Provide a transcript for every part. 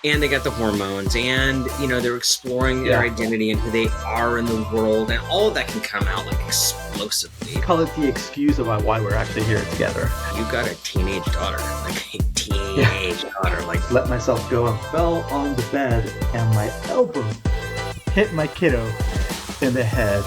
and they got the hormones, and they're exploring their identity and who they are in the world, and all of that can come out like explosively. Call it the excuse about why we're actually here together. You got a teenage daughter, like a teenage daughter. Like, let myself go and fell on the bed, and my elbow hit my kiddo in the head.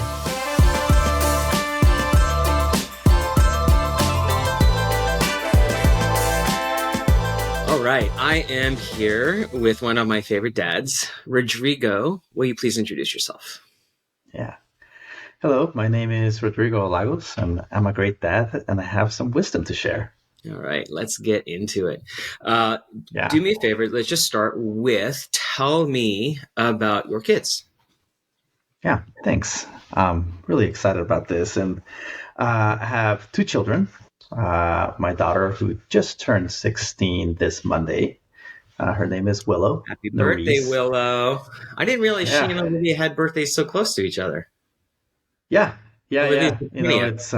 All right, I am here with one of my favorite dads, Rodrigo. Will you please introduce yourself? Yeah. Hello, my name is Rodrigo Lagos, and I'm a great dad, and I have some wisdom to share. All right, let's get into it. Do me a favor. Let's just start with tell me about your kids. Yeah, thanks. I'm really excited about this. And I have two children. My daughter, who just turned 16 this Monday. Her name is Willow. Happy birthday, Willow. I didn't realize she and Olivia had birthdays so close to each other. Yeah. It's...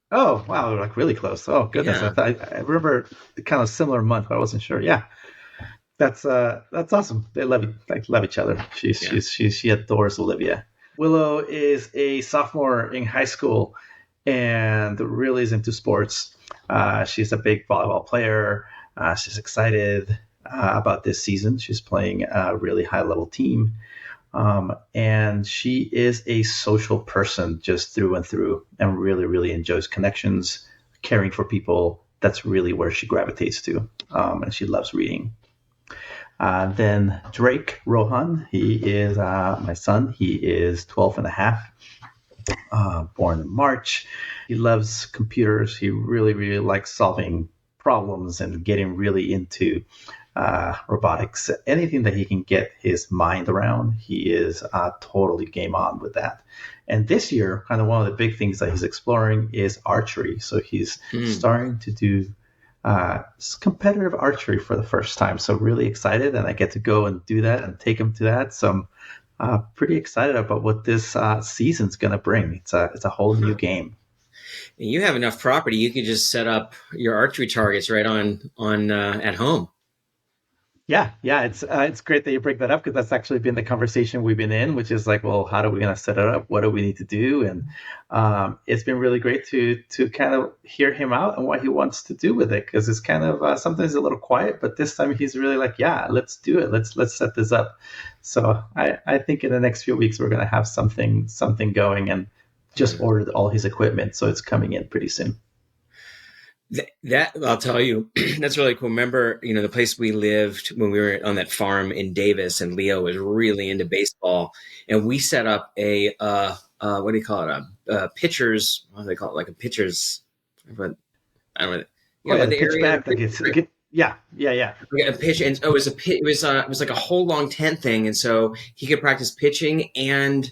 Oh, wow, they're like really close. Oh, goodness. Yeah. I remember kind of similar month, but I wasn't sure. Yeah. That's awesome. They love each other. She adores Olivia. Willow is a sophomore in high school and really is into sports. She's a big volleyball player. She's excited about this season. She's playing a really high level team. And she is a social person just through and through, and really, really enjoys connections, caring for people. That's really where she gravitates to. And she loves reading. Then Drake Rohan, he is my son. He is 12 and a half, born in March. He loves computers. He really, really likes solving problems and getting really into robotics. Anything that he can get his mind around, he is totally game on with that. And this year, kind of one of the big things that he's exploring is archery. So he's starting to do competitive archery for the first time. So really excited, and I get to go and do that and take him to that. So I'm pretty excited about what this season's going to bring. It's a whole new game. You have enough property, you could just set up your archery targets right on at home. Yeah, it's great that you bring that up, because that's actually been the conversation we've been in, which is like, well, how are we going to set it up? What do we need to do? And it's been really great to kind of hear him out and what he wants to do with it, because it's kind of sometimes a little quiet, but this time he's really like, yeah, let's do it. Let's set this up. So I think in the next few weeks we're going to have something going, and just ordered all his equipment, so it's coming in pretty soon. That I'll tell you, that's really cool. Remember, the place we lived when we were on that farm in Davis, and Leo was really into baseball, and we set up a what do you call it? A pitcher's. What do they call it? Like a pitcher's. I don't know. The pitch back. Yeah. A pitch, and it was it was like a whole long tent thing, and so he could practice pitching and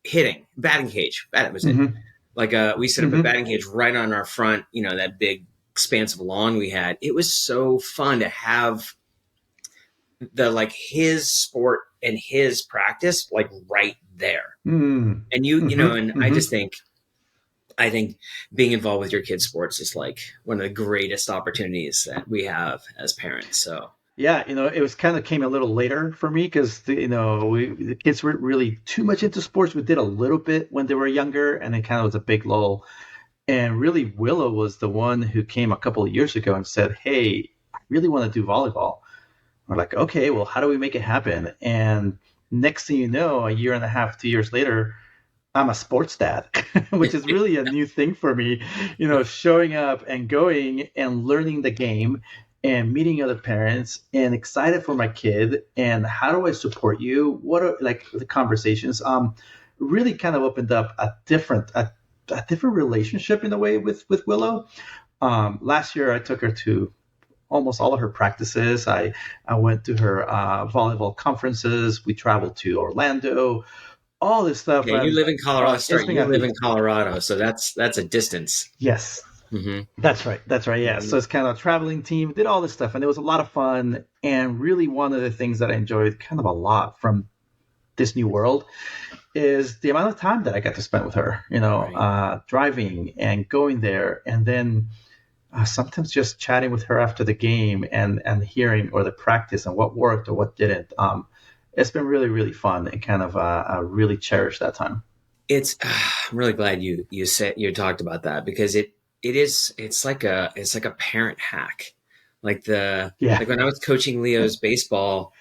hitting, batting cage. That was it. Mm-hmm. Like we set up a batting cage right on our front, that big expanse of lawn we had. It was so fun to have his sport and his practice right there. And and I think being involved with your kids' sports is like one of the greatest opportunities that we have as parents. So. Yeah, it was kind of came a little later for me, because the kids weren't really too much into sports. We did a little bit when they were younger, and it kind of was a big lull. And really, Willow was the one who came a couple of years ago and said, "Hey, I really want to do volleyball." We're like, "Okay, well, how do we make it happen?" And next thing you know, a year and a half, 2 years later, I'm a sports dad, which is really a new thing for me. Showing up and going and learning the game, and meeting other parents, and excited for my kid, and how do I support you? What are the conversations? Really kind of opened up a different relationship in a way with Willow. Last year I took her to almost all of her practices. I went to her volleyball conferences. We traveled to Orlando, all this stuff. Yeah, you live in Colorado. You live in Colorado, so that's a distance. Yes. Mm-hmm. That's right. Yeah. So it's kind of a traveling team, did all this stuff, and it was a lot of fun. And really, one of the things that I enjoyed kind of a lot from this new world is the amount of time that I got to spend with her, driving and going there. And then sometimes just chatting with her after the game and hearing or the practice and what worked or what didn't. It's been really, really fun and kind of I really cherish that time. I'm really glad you talked about that because it's like a parent hack. Yeah. Like when I was coaching Leo's baseball,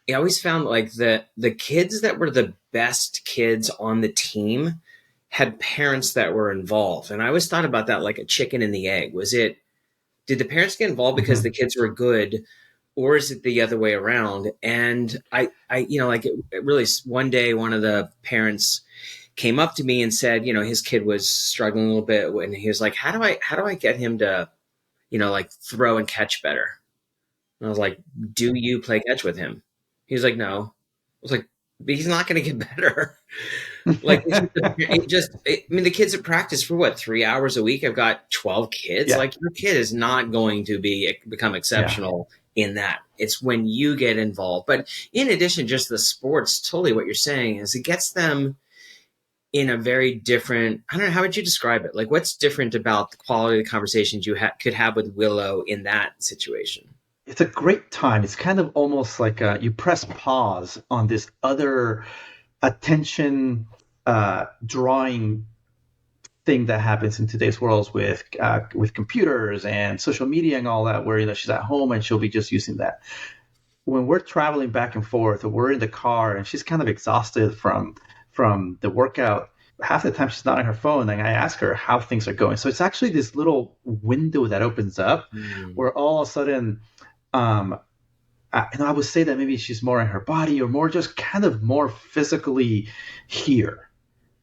I always found like the kids that were the best kids on the team had parents that were involved. And I always thought about that like a chicken and the egg. Did the parents get involved because Hmm. the kids were good, or is it the other way around? And like it really, one day, one of the parents came up to me and said, his kid was struggling a little bit, and he was like, how do I get him to, like throw and catch better? And I was like, do you play catch with him? He was like, no. I was like, but he's not going to get better. Like I mean, the kids at practice for what, 3 hours a week? I've got 12 kids. Yeah. Like your kid is not going to become Yeah. exceptional in that. It's when you get involved. But in addition, just the sports, totally what you're saying is it gets them in a very different, I don't know, how would you describe it? Like what's different about the quality of the conversations you could have with Willow in that situation? It's a great time. It's kind of almost like you press pause on this other attention drawing thing that happens in today's world with computers and social media and all that, where she's at home and she'll be just using that. When we're traveling back and forth, or we're in the car and she's kind of exhausted from the workout, half the time she's not on her phone, and I ask her how things are going. So it's actually this little window that opens up Mm. where all of a sudden, um, I would say that maybe she's more in her body or more just kind of more physically here.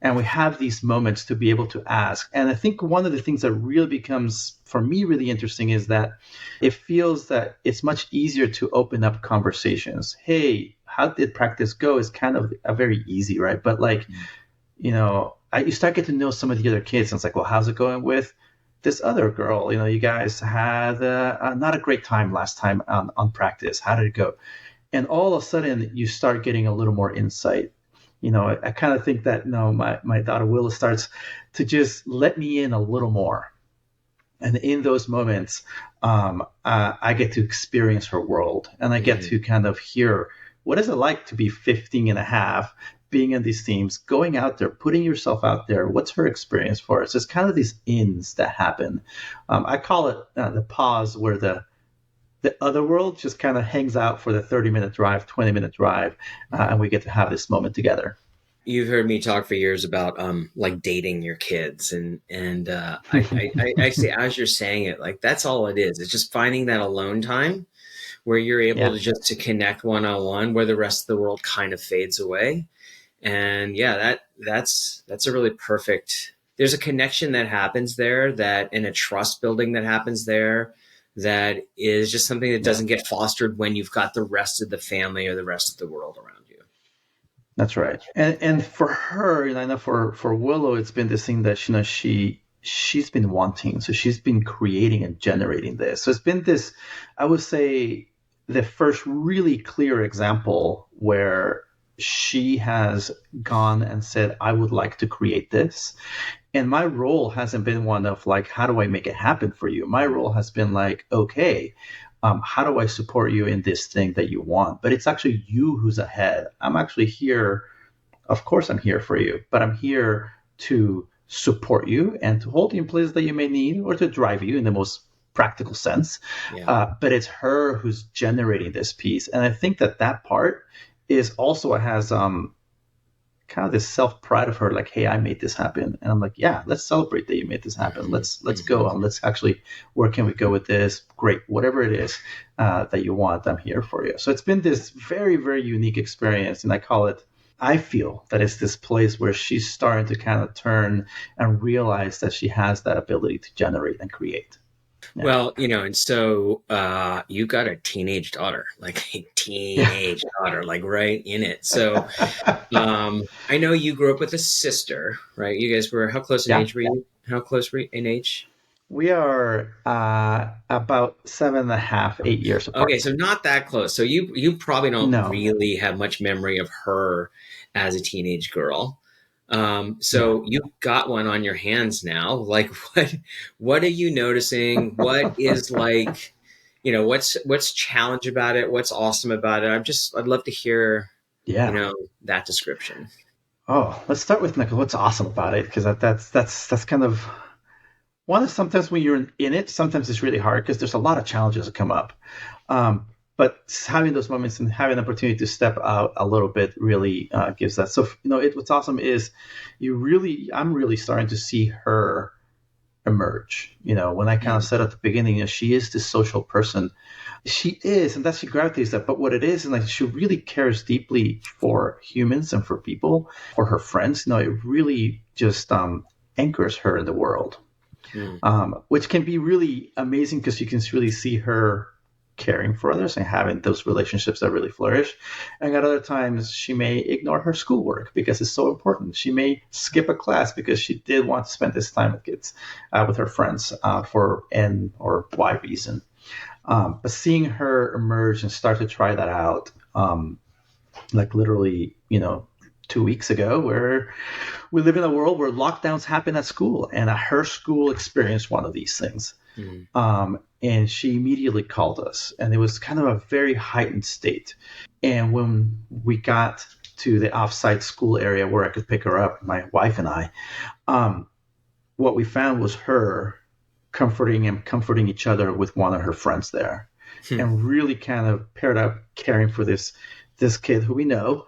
And we have these moments to be able to ask. And I think one of the things that really becomes, for me, really interesting is that it feels that it's much easier to open up conversations. Hey, how did practice go? Is kind of a very easy, right? But like, you start getting to know some of the other kids, and it's like, well, how's it going with this other girl? You guys had not a great time last time on practice. How did it go? And all of a sudden, you start getting a little more insight. I kind of think that my daughter Willow starts to just let me in a little more. And in those moments, I get to experience her world, and I get Mm. to kind of hear what is it like to be 15 and a half, being in these teams, going out there, putting yourself out there. What's her experience for us? It's kind of these ins that happen. I call it the pause, where the other world just kind of hangs out for the 30-minute drive, 20-minute drive, and we get to have this moment together. You've heard me talk for years about like dating your kids, and I actually, as you're saying it, like that's all it is. It's just finding that alone time where you're able Yeah, to connect one on one, where the rest of the world kind of fades away. And yeah, that's a really perfect. There's a connection that happens there, that and a trust building that happens there, that is just something that yeah, doesn't get fostered when you've got the rest of the family or the rest of the world around you. that's right. And for her, I know for Willow, it's been this thing that she's been wanting. So she's been creating and generating this. So it's been this, I would say, the first really clear example where she has gone and said, I would like to create this. And my role hasn't been one of like, how do I make it happen for you? My role has been like, okay, how do I support you in this thing that you want? But it's actually you who's ahead. I'm actually here. Of course, I'm here for you, but I'm here to support you and to hold you in places that you may need, or to drive you in the most practical sense. Yeah. But it's her who's generating this piece. And I think that part is also has kind of this self pride of her, like, hey, I made this happen. And I'm like, yeah, let's celebrate that you made this happen. Hmm. Let's Hmm. go and let's actually, where can we go with this? Great, whatever it is that you want, I'm here for you. So it's been this very, very unique experience, and I feel that it's this place where she's starting to kind of turn and realize that she has that ability to generate and create. Yeah. Well, and so you got a teenage daughter, like a Yeah. teenage daughter, like right in it. So I know you grew up with a sister, right? You guys were, how close in Yeah. age were you? How close were you in age? We are about 7.5, 8 years Okay, apart. so not that close. So you probably don't No. really have much memory of her as a teenage girl. So you've got one on your hands now. Like what are you noticing? What is like, what's challenge about it? What's awesome about it? I'd love to hear, Yeah. that description. Oh, let's start with Nickel. What's awesome about it? Because that's kind of one is sometimes when you're in it, sometimes it's really hard because there's a lot of challenges that come up. Um, but having those moments and having an opportunity to step out a little bit really gives that. So what's awesome is I'm really starting to see her emerge. When I kind of said at the beginning, she is this social person. She is, and that she gravitates that. But what it is, and like she really cares deeply for humans and for people, for her friends. It really just anchors her in the world, which can be really amazing because you can really see her caring for others and having those relationships that really flourish. And at other times, she may ignore her schoolwork because it's so important. She may skip a class because she did want to spend this time with kids, with her friends, for N or Y reason. But seeing her emerge and start to try that out, like literally, 2 weeks ago, where we live in a world where lockdowns happen at school, and her school experienced one of these things. And she immediately called us, and it was kind of a very heightened state. And when we got to the offsite school area where I could pick her up, my wife and I, what we found was her comforting each other with one of her friends there, and really kind of paired up caring for this kid who we know.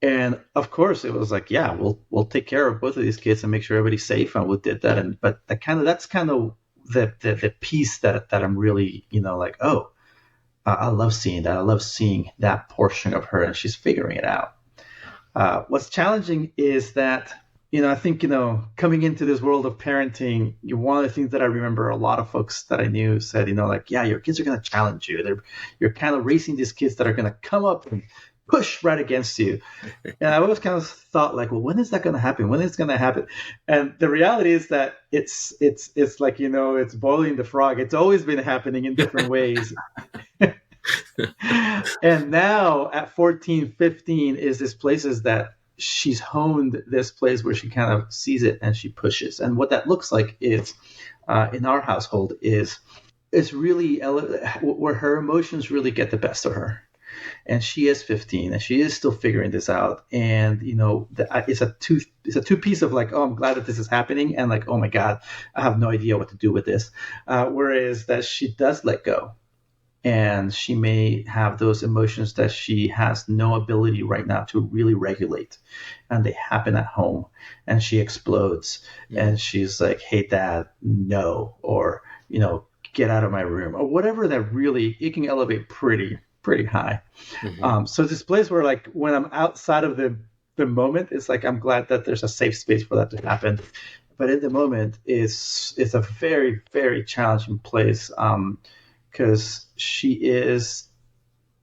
And of course, it was like, yeah, we'll take care of both of these kids and make sure everybody's safe, and we did that. But that's kind of the piece that I'm really, like, oh, I love seeing that. I love seeing that portion of her, and she's figuring it out. What's challenging is that, I think, coming into this world of parenting, one of the things that I remember a lot of folks that I knew said, like, yeah, your kids are going to challenge you. You're kind of raising these kids that are going to come up and push right against you. And I always kind of thought, like, well, when is that going to happen? When is it going to happen? And the reality is that it's like, it's boiling the frog. It's always been happening in different ways. And now at 14, 15 is this places that she's honed this place where she kind of sees it and she pushes. And what that looks like is, in our household, is really where her emotions really get the best of her. And she is 15 and she is still figuring this out. And, it's a two piece of like, oh, I'm glad that this is happening. And like, oh my God, I have no idea what to do with this. Whereas that she does let go, and she may have those emotions that she has no ability right now to really regulate, and they happen at home, and she explodes. And she's like, hey, Dad, no, or, get out of my room, or whatever. That really, it can elevate pretty high. So this place where, like, when I'm outside of the moment, it's like, I'm glad that there's a safe space for that to happen. But in the moment, it's a very, very challenging place, because she is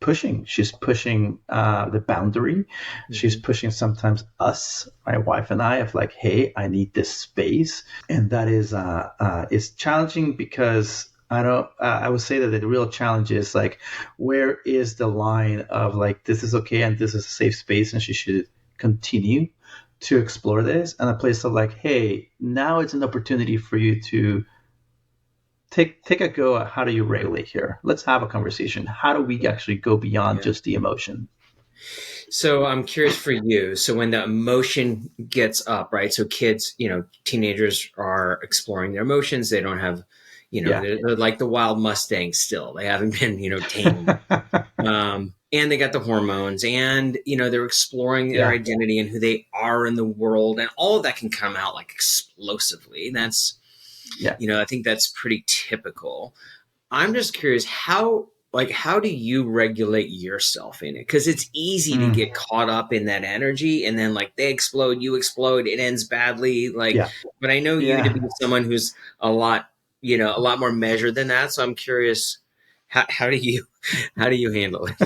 pushing. She's pushing the boundary. She's pushing sometimes us, my wife and I, of like, hey, I need this space. And that is challenging because I would say that the real challenge is like, where is the line of like, this is okay and this is a safe space and she should continue to explore this, and a place of like, hey, now it's an opportunity for you to take a go at how do you regulate here. Let's have a conversation. How do we actually go beyond just the emotion? So I'm curious for you. So when the emotion gets up, right? So kids, teenagers are exploring their emotions. They don't have, they're like the wild Mustangs still. They haven't been, tamed. And they got the hormones, and, they're exploring their identity and who they are in the world. And all of that can come out like explosively. That's, I think that's pretty typical. I'm just curious, how do you regulate yourself in it? Because it's easy to get caught up in that energy, and then like they explode, you explode, it ends badly. But I know you to be someone who's a lot more measured than that. So I'm curious, how do you handle it?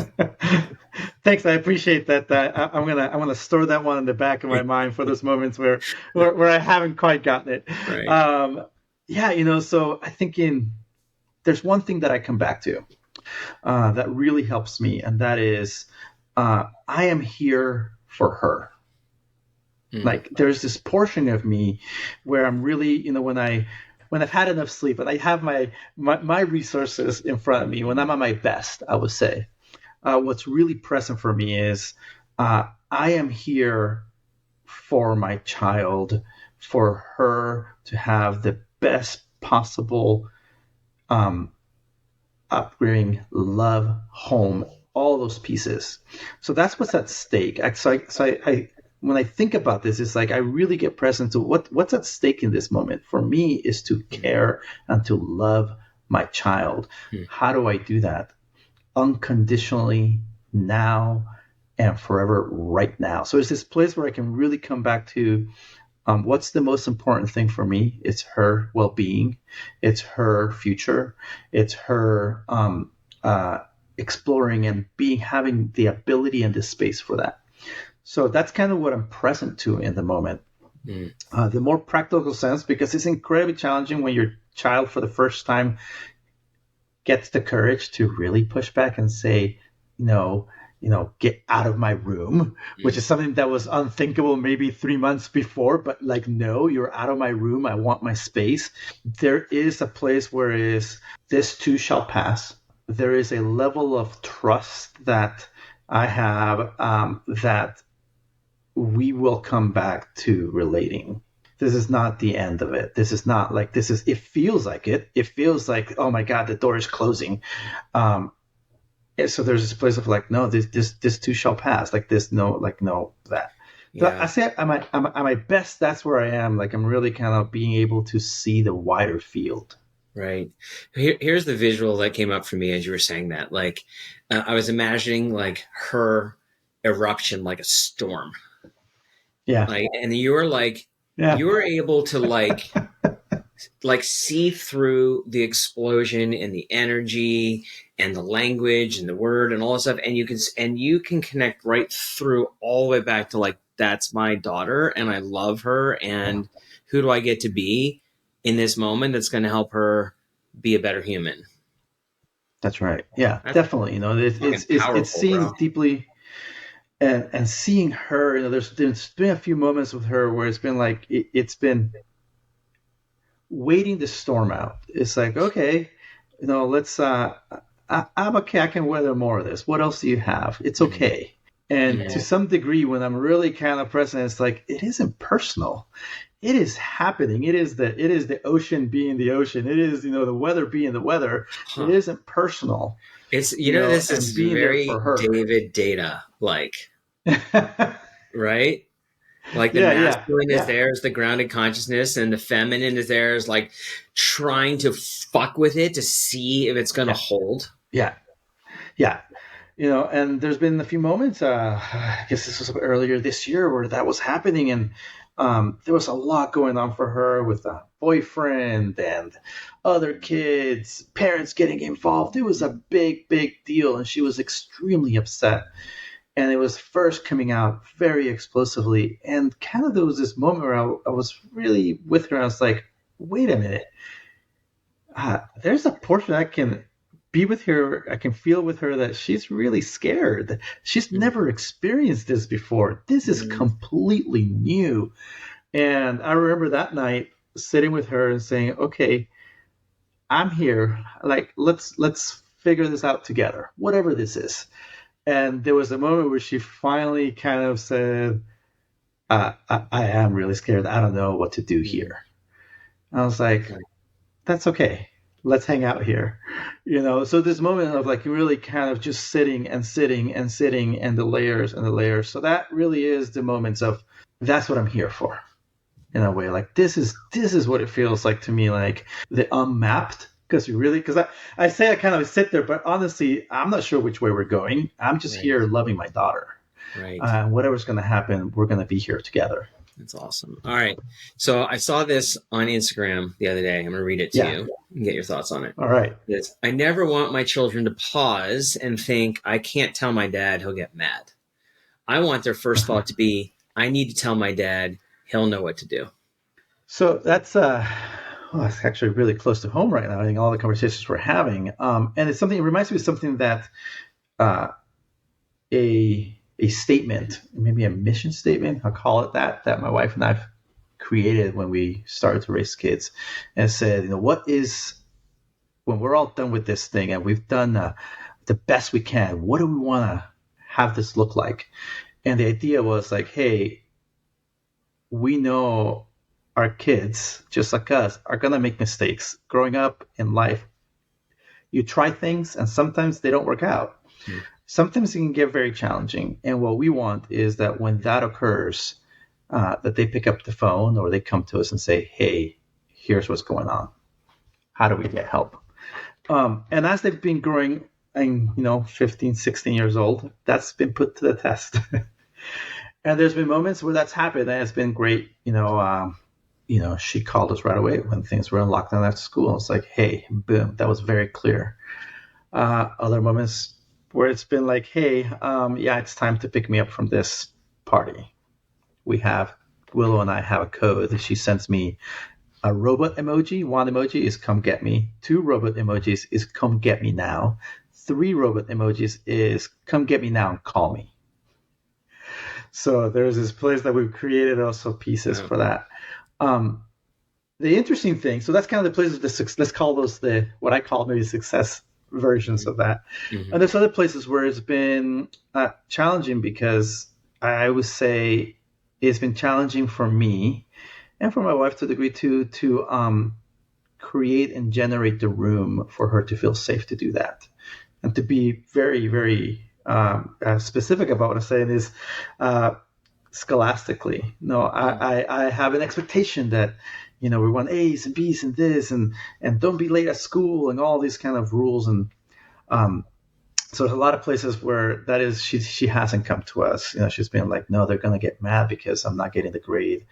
Thanks, I appreciate that. I'm gonna store that one in the back of my mind for those moments where I haven't quite gotten it. Right. So I think there's one thing that I come back to that really helps me, and that is, I am here for her. Like there's this portion of me where I'm really, when I've had enough sleep and I have my resources in front of me, when I'm at my best, I would say, what's really present for me is I am here for my child, for her to have the best possible um, upbringing, love, home, all those pieces. So that's what's at stake. So I when I think about this, it's like I really get present to what's at stake in this moment. For me, is to care and to love my child. How do I do that? Unconditionally, now and forever, right now. So it's this place where I can really come back to what's the most important thing for me? It's her well-being. It's her future. It's her exploring and having the ability and the space for that. So that's kind of what I'm present to in the moment. The more practical sense, because it's incredibly challenging when your child for the first time gets the courage to really push back and say, get out of my room, which is something that was unthinkable maybe 3 months before, but like, no, you're out of my room. I want my space. There is a place where this too shall pass. There is a level of trust that I have that we will come back to relating. This is not the end of it. This is not like it feels like it. It feels like, oh my God, the door is closing. So there's this place of like, no, this too shall pass. Like this, no, that. Yeah. So I say at my best, that's where I am. Like I'm really kind of being able to see the wider field. Right. Here's the visual that came up for me as you were saying that. Like I was imagining like her eruption, like a storm. Yeah. And you were like, you were able to like see through the explosion and the energy and the language and the word and all that stuff, and you can connect right through all the way back to like, that's my daughter and I love her, and who do I get to be in this moment that's going to help her be a better human. That's right. Yeah, that's definitely. It's seeing deeply and seeing her. There's been a few moments with her where it's been like it's been waiting the storm out. It's like, okay, let's I'm okay, I can weather more of this. What else do you have? It's okay. And to some degree, when I'm really kind of present, it's like, it isn't personal. It is happening. It is the ocean being the ocean. It is, the weather being the weather. It isn't personal. It's, this is very David Data like, right? Like the masculine is there as the grounded consciousness, and the feminine is there as like trying to fuck with it to see if it's going to hold. Yeah. Yeah. And there's been a few moments, I guess this was earlier this year, where that was happening. And there was a lot going on for her with a boyfriend and other kids, parents getting involved. It was a big, big deal. And she was extremely upset. And it was first coming out very explosively. And kind of there was this moment where I was really with her. And I was like, wait a minute. There's a portion I can be with her. I can feel with her that she's really scared. She's never experienced this before. This is completely new. And I remember that night sitting with her and saying, okay, I'm here. Like, let's figure this out together, whatever this is. And there was a moment where she finally kind of said, I am really scared. I don't know what to do here. I was like, that's okay. Let's hang out here. So this moment of like really kind of just sitting and sitting and sitting, and the layers and the layers. So that really is the moments of, that's what I'm here for, in a way. Like this is what it feels like to me, like the unmapped. Because I say I kind of sit there, but honestly, I'm not sure which way we're going. I'm just here loving my daughter. Right. Whatever's going to happen, we're going to be here together. That's awesome. All right. So I saw this on Instagram the other day. I'm going to read it to you and get your thoughts on it. All right. I never want my children to pause and think, I can't tell my dad, he'll get mad. I want their first thought to be, I need to tell my dad, he'll know what to do. So that's it's actually really close to home right now. I think all the conversations we're having, and it reminds me of something that a statement, maybe a mission statement, I'll call it that my wife and I've created when we started to raise kids, and said, what is, when we're all done with this thing and we've done the best we can, what do we want to have this look like? And the idea was like, hey, we know our kids, just like us, are going to make mistakes. Growing up in life, you try things and sometimes they don't work out. Sometimes it can get very challenging. And what we want is that when that occurs, that they pick up the phone or they come to us and say, hey, here's what's going on. How do we get help? And as they've been growing and 15, 16 years old, that's been put to the test. And there's been moments where that's happened and it's been great. She called us right away when things were in lockdown after school. It's like, hey, boom, that was very clear. Other moments where it's been like, hey, it's time to pick me up from this party. Willow and I have a code. She sends me a robot emoji. One emoji is come get me. 2 robot emojis is come get me now. 3 robot emojis is come get me now and call me. So there's this place that we've created also pieces for that. The interesting thing, so that's kind of the places, let's call those what I call maybe success versions of that. Mm-hmm. And there's other places where it's been challenging, because I would say it's been challenging for me and for my wife to a degree too, to create and generate the room for her to feel safe to do that. And to be very, very specific about what I'm saying is scholastically. No, I have an expectation that, we want A's and B's and this and don't be late at school and all these kind of rules. And so there's a lot of places where that is, she hasn't come to us. She's been like, no, they're going to get mad because I'm not getting the grade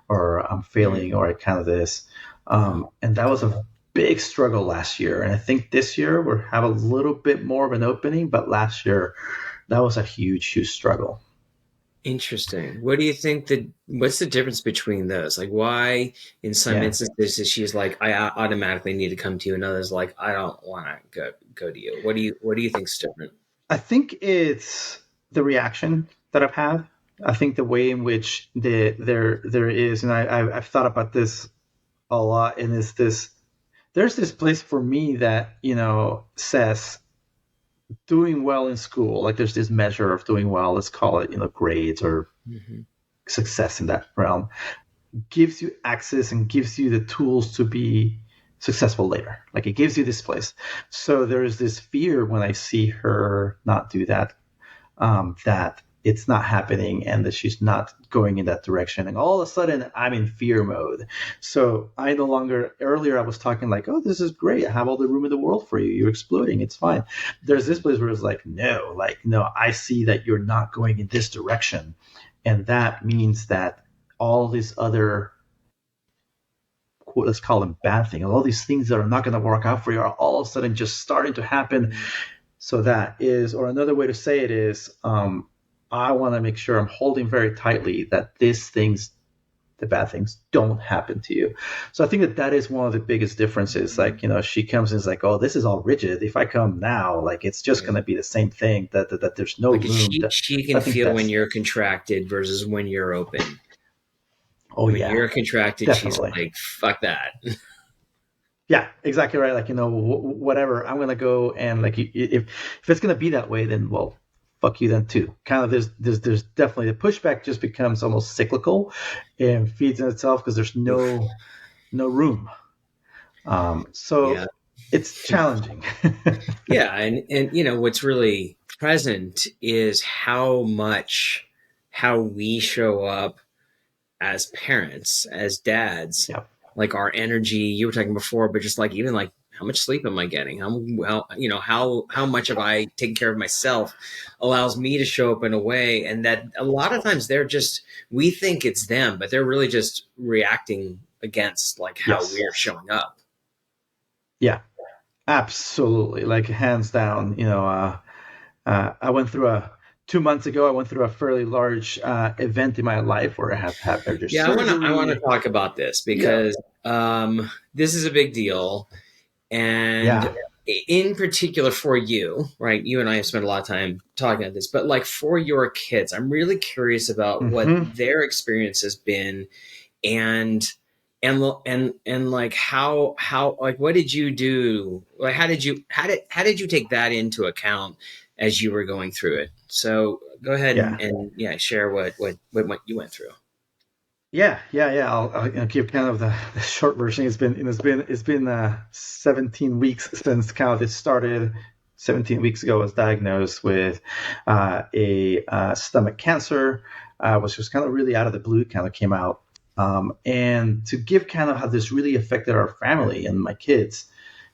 or I'm failing or kind of this. And that was a big struggle last year. And I think this year we have a little bit more of an opening, but last year that was a huge, huge struggle. Interesting. What do you think what's the difference between those? Like, why in some instances is she's like, I automatically need to come to you, and others like, I don't want to go to you. What do you think's different? I think it's the reaction that I've had. I think the way in which there is, and I've thought about this a lot, and there's this place for me that, says doing well in school, like there's this measure of doing well, let's call it, grades or success in that realm, gives you access and gives you the tools to be successful later. Like it gives you this place. So there's this fear when I see her not do that, that it's not happening and that she's not going in that direction. And all of a sudden I'm in fear mode. So I no longer, earlier I was talking like, oh, this is great. I have all the room in the world for you. You're exploding. It's fine. There's this place where it's like, no, I see that you're not going in this direction. And that means that all these other, let's call them bad things, all these things that are not going to work out for you are all of a sudden just starting to happen. So that is, or another way to say it is, I want to make sure I'm holding very tightly that the bad things don't happen to you. So I think that is one of the biggest differences. Like, she comes and is like, oh, this is all rigid. If I come now, like, it's just going to be the same thing, that there's no like room. She can feel when you're contracted versus when you're open. Oh, when you're contracted, definitely. She's like, fuck that. Yeah, exactly right. Like, whatever, I'm going to go and like, if it's going to be that way, then, well, fuck you then too. Kind of there's definitely the pushback just becomes almost cyclical and feeds in itself because there's no room. So it's challenging. Yeah, and what's really present is how we show up as parents, as dads. Yeah. Like our energy, you were talking before, but just like even like how much sleep am I getting? How much have I taken care of myself allows me to show up in a way. And that a lot of times we think it's them, but they're really just reacting against like how we're showing up. Yeah, absolutely. Like hands down, I went through 2 months ago, I went through a fairly large event in my life where I have had surgery. Yeah, I want to talk about this because this is a big deal. And in particular for you, right? You and I have spent a lot of time talking about this, but like for your kids, I'm really curious about what Mm-hmm. their experience has been, and and like how like what did you do? Like how did you take that into account as you were going through it? So go ahead Yeah. and yeah, share what you went through. Yeah. I'll give kind of the short version. It's been 17 weeks since kind of it started. 17 weeks ago, I was diagnosed with a stomach cancer, which was kind of really out of the blue, kind of came out. And to give kind of how this really affected our family and my kids,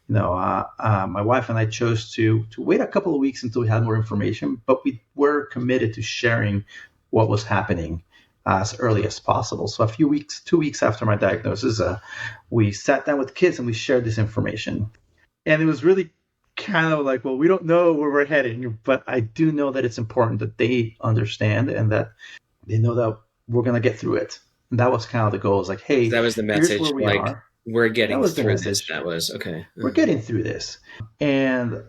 my wife and I chose to wait a couple of weeks until we had more information, but we were committed to sharing what was happening as early as possible. So a few weeks, 2 weeks after my diagnosis, we sat down with the kids and we shared this information. And it was really kind of like, well, we don't know where we're heading, but I do know that it's important that they understand and that they know that we're going to get through it. And that was kind of the goal. Is like, So hey, that was the here's where message. we Like are. we're That getting was the through this. message. That was okay. We're getting through this. And,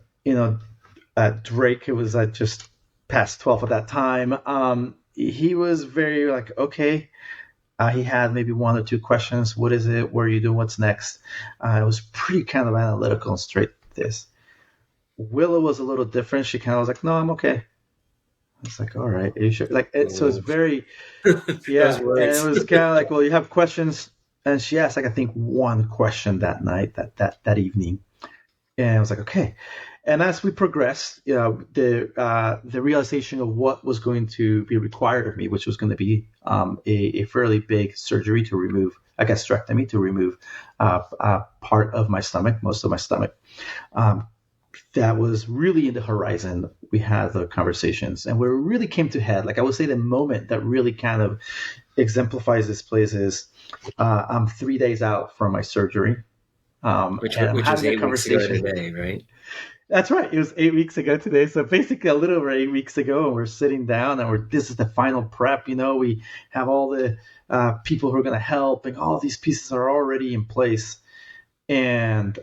Drake, who was just past 12 at that time, he was very like, okay. He had maybe one or two questions. What is it? What are you doing? What's next? It was pretty kind of analytical and straight to this. Willow was a little different. She kind of was like, no, I'm okay. I was like, all right, are you sure? So it's very, Those yeah. And it words. was kind of like, well, you have questions. And she asked, like, I think one question that night, that evening. And I was like, okay. And as we progressed, the realization of what was going to be required of me, which was going to be a fairly big surgery to remove a gastrectomy to remove part of my stomach, most of my stomach, um, that was really in the horizon. We had the conversations, and where it really came to head, like I would say, the moment that really kind of exemplifies this place is I'm 3 days out from my surgery, and I'm Which was having a 8 weeks ago conversation. today, right? That's right. It was 8 weeks ago today. So basically, a little over 8 weeks ago, and we're sitting down, and this is the final prep. We have all the people who are going to help, and all these pieces are already in place. And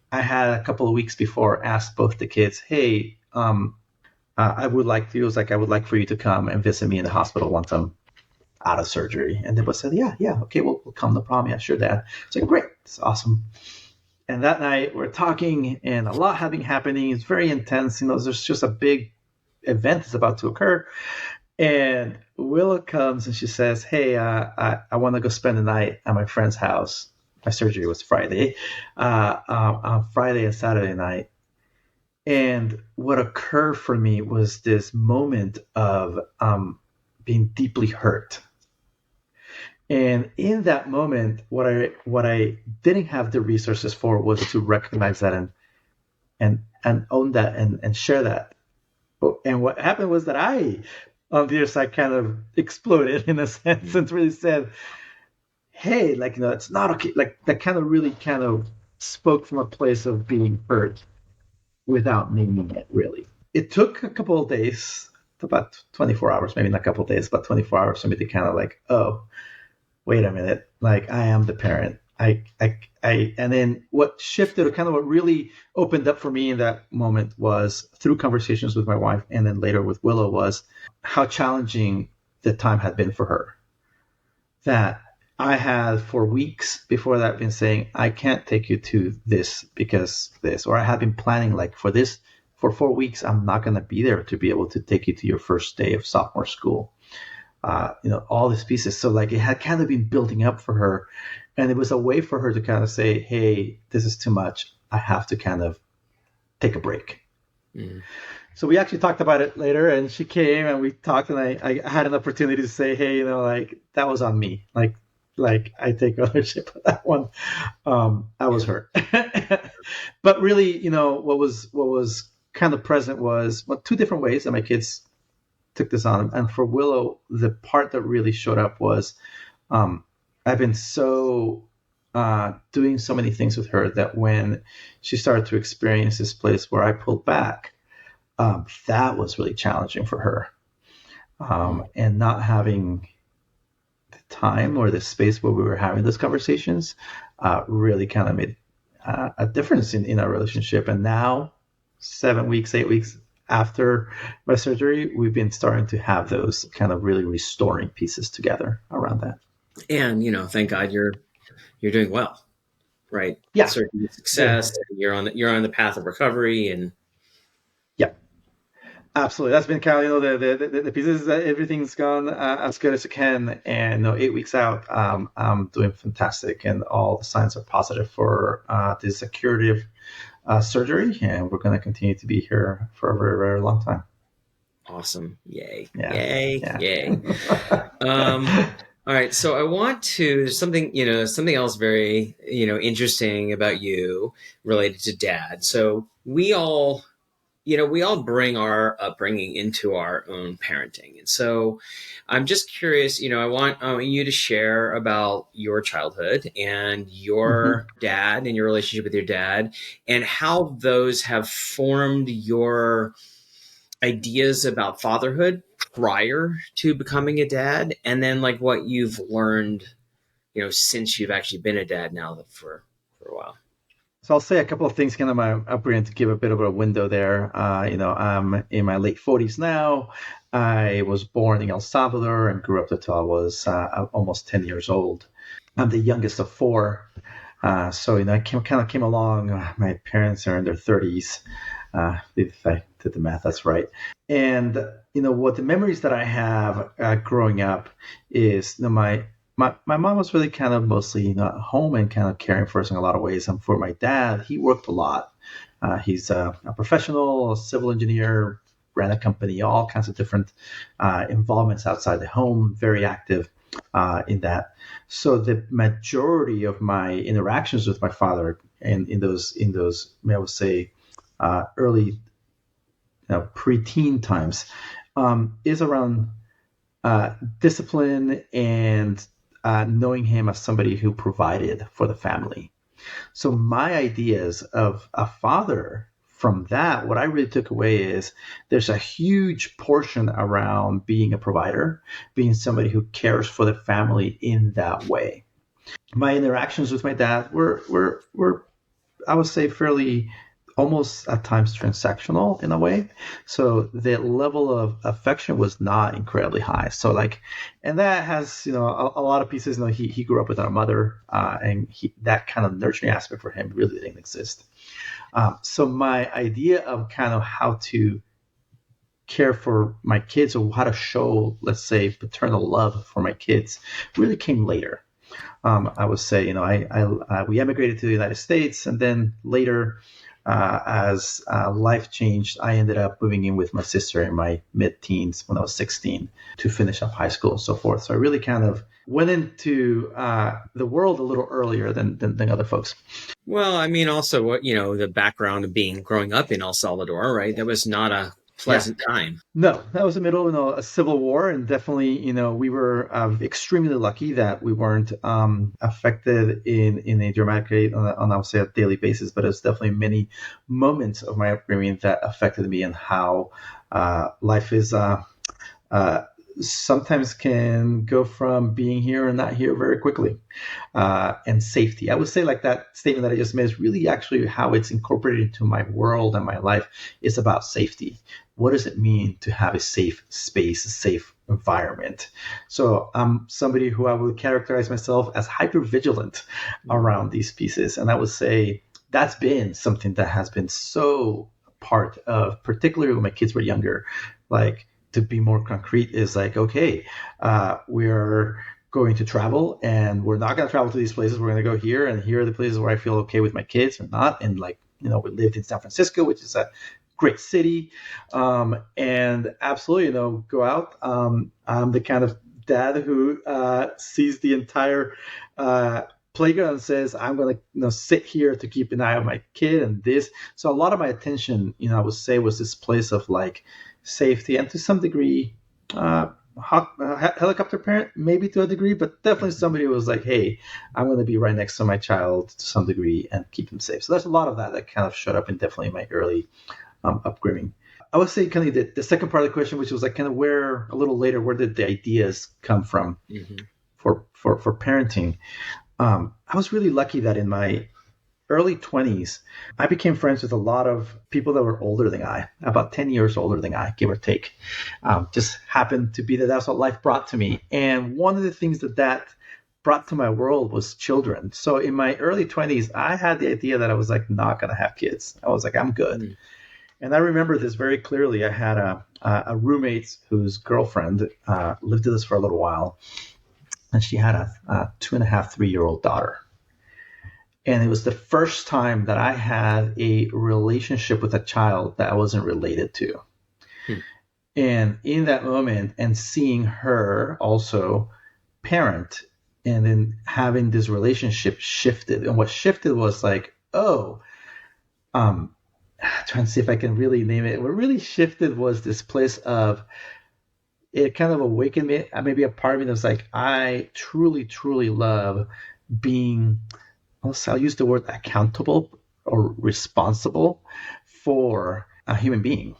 I had a couple of weeks before asked both the kids, "Hey, I would like to." It was like, I would like for you to come and visit me in the hospital once I'm out of surgery. And they both said, "Yeah, okay, we'll come. No problem. Yeah, sure, Dad." It's like, great, it's awesome. And that night we're talking and a lot having happening. It's very intense. There's just a big event that's about to occur. And Willow comes and she says, hey, I want to go spend the night at my friend's house. My surgery was Friday, on Friday and Saturday night. And what occurred for me was this moment of being deeply hurt. And in that moment, what I didn't have the resources for was to recognize that and own that and share that. And what happened was that I, on the other side, kind of exploded in a sense and really said, "Hey, it's not okay." Like that kind of really kind of spoke from a place of being hurt without naming it. Really, it took a couple of days, about 24 hours, maybe not a couple of days, but 24 hours for me to kind of like, oh, wait a minute, like I am the parent. And then what shifted, or kind of what really opened up for me in that moment was through conversations with my wife and then later with Willow was how challenging the time had been for her. That I had for weeks before that been saying, I can't take you to this because this, or I had been planning like for this, for 4 weeks, I'm not going to be there to be able to take you to your first day of sophomore school. All these pieces. So like it had kind of been building up for her. And it was a way for her to kind of say, hey, this is too much. I have to kind of take a break. Mm. So we actually talked about it later and she came and we talked and I had an opportunity to say, hey, like that was on me. Like I take ownership of that one. I was hurt. But really, what was kind of present was two different ways that my kids took this on. And for Willow, the part that really showed up was I've been so doing so many things with her that when she started to experience this place where I pulled back, that was really challenging for her. And not having the time or the space where we were having those conversations really kind of made a difference in our relationship. And now, 7 weeks, 8 weeks after my surgery, we've been starting to have those kind of really restoring pieces together around that. And thank God you're doing well, right? Yeah, Surgery success. You're on the path of recovery, and yeah, absolutely. That's been kind of the pieces that everything's gone as good as it can. And 8 weeks out, I'm doing fantastic, and all the signs are positive for this curative surgery, and we're going to continue to be here for a very, very long time. Awesome. Yay. Yeah. Yay. Yeah. Yay. All right. So I want to, there's something else very, interesting about you related to dad. So we all bring our upbringing into our own parenting. And so I'm just curious, I want you to share about your childhood and your dad and your relationship with your dad and how those have formed your ideas about fatherhood prior to becoming a dad, and then like what you've learned, since you've actually been a dad now for a while. So I'll say a couple of things kind of my upbringing to give a bit of a window there. I'm in my late 40s now. I was born in El Salvador and grew up until I was almost 10 years old. I'm the youngest of four. So I kind of came along. My parents are in their 30s. If I did the math, that's right. And what the memories that I have growing up is my mom was really kind of mostly at home and kind of caring for us in a lot of ways. And for my dad, he worked a lot. He's a professional, a civil engineer, ran a company, all kinds of different involvements outside the home, very active in that. So the majority of my interactions with my father and in those I would say early preteen times is around discipline and knowing him as somebody who provided for the family. So my ideas of a father from that, what I really took away is there's a huge portion around being a provider, being somebody who cares for the family in that way. My interactions with my dad were I would say fairly almost at times transactional in a way. So the level of affection was not incredibly high. So and that has, a lot of pieces. He grew up with our mother and that kind of nurturing aspect for him really didn't exist. So my idea of kind of how to care for my kids or how to show, let's say, paternal love for my kids really came later. I would say, we emigrated to the United States, and then later, as life changed, I ended up moving in with my sister in my mid-teens when I was 16 to finish up high school and so forth. So I really kind of went into the world a little earlier than other folks. Well, I mean, also what the background of growing up in El Salvador, right? That was not a pleasant time. No, that was the middle of a civil war, and definitely, we were extremely lucky that we weren't affected in a dramatic way on I would say a daily basis. But it's definitely many moments of my upbringing that affected me and how life is sometimes can go from being here and not here very quickly. And safety, I would say, like that statement that I just made is really actually how it's incorporated into my world and my life. Is about safety. What does it mean to have a safe space, a safe environment? So I'm somebody who I would characterize myself as hyper vigilant around these pieces. And I would say that's been something that has been so part of, particularly when my kids were younger, like, to be more concrete, is like, okay, we're going to travel and we're not going to travel to these places. We're going to go here, and here are the places where I feel okay with my kids or not. And we lived in San Francisco, which is a great city, and absolutely, go out. I'm the kind of dad who sees the entire playground and says, I'm going to sit here to keep an eye on my kid and this. So a lot of my attention, I would say, was this place of like safety and to some degree helicopter parent, maybe to a degree, but definitely somebody who was like, hey, I'm going to be right next to my child to some degree and keep them safe. So there's a lot of that kind of showed up in definitely my early upbringing. I would say kind of the second part of the question, which was like kind of where a little later, where did the ideas come from for parenting? I was really lucky that in my early 20s, I became friends with a lot of people that were older than I, about 10 years older than I, give or take. Just happened to be that that's what life brought to me. And one of the things that brought to my world was children. So in my early 20s, I had the idea that I was like not going to have kids. I was like, I'm good. Mm. And I remember this very clearly. I had a roommate whose girlfriend lived with us for a little while, and she had a 2.5, 3 year old daughter. And it was the first time that I had a relationship with a child that I wasn't related to. Hmm. And in that moment, and seeing her also parent, and then having this relationship shifted. And what shifted was like, oh, trying to see if I can really name it. What really shifted was this place of, it kind of awakened me, maybe a part of me that was like, I truly, truly love being, I'll use the word accountable or responsible for a human being.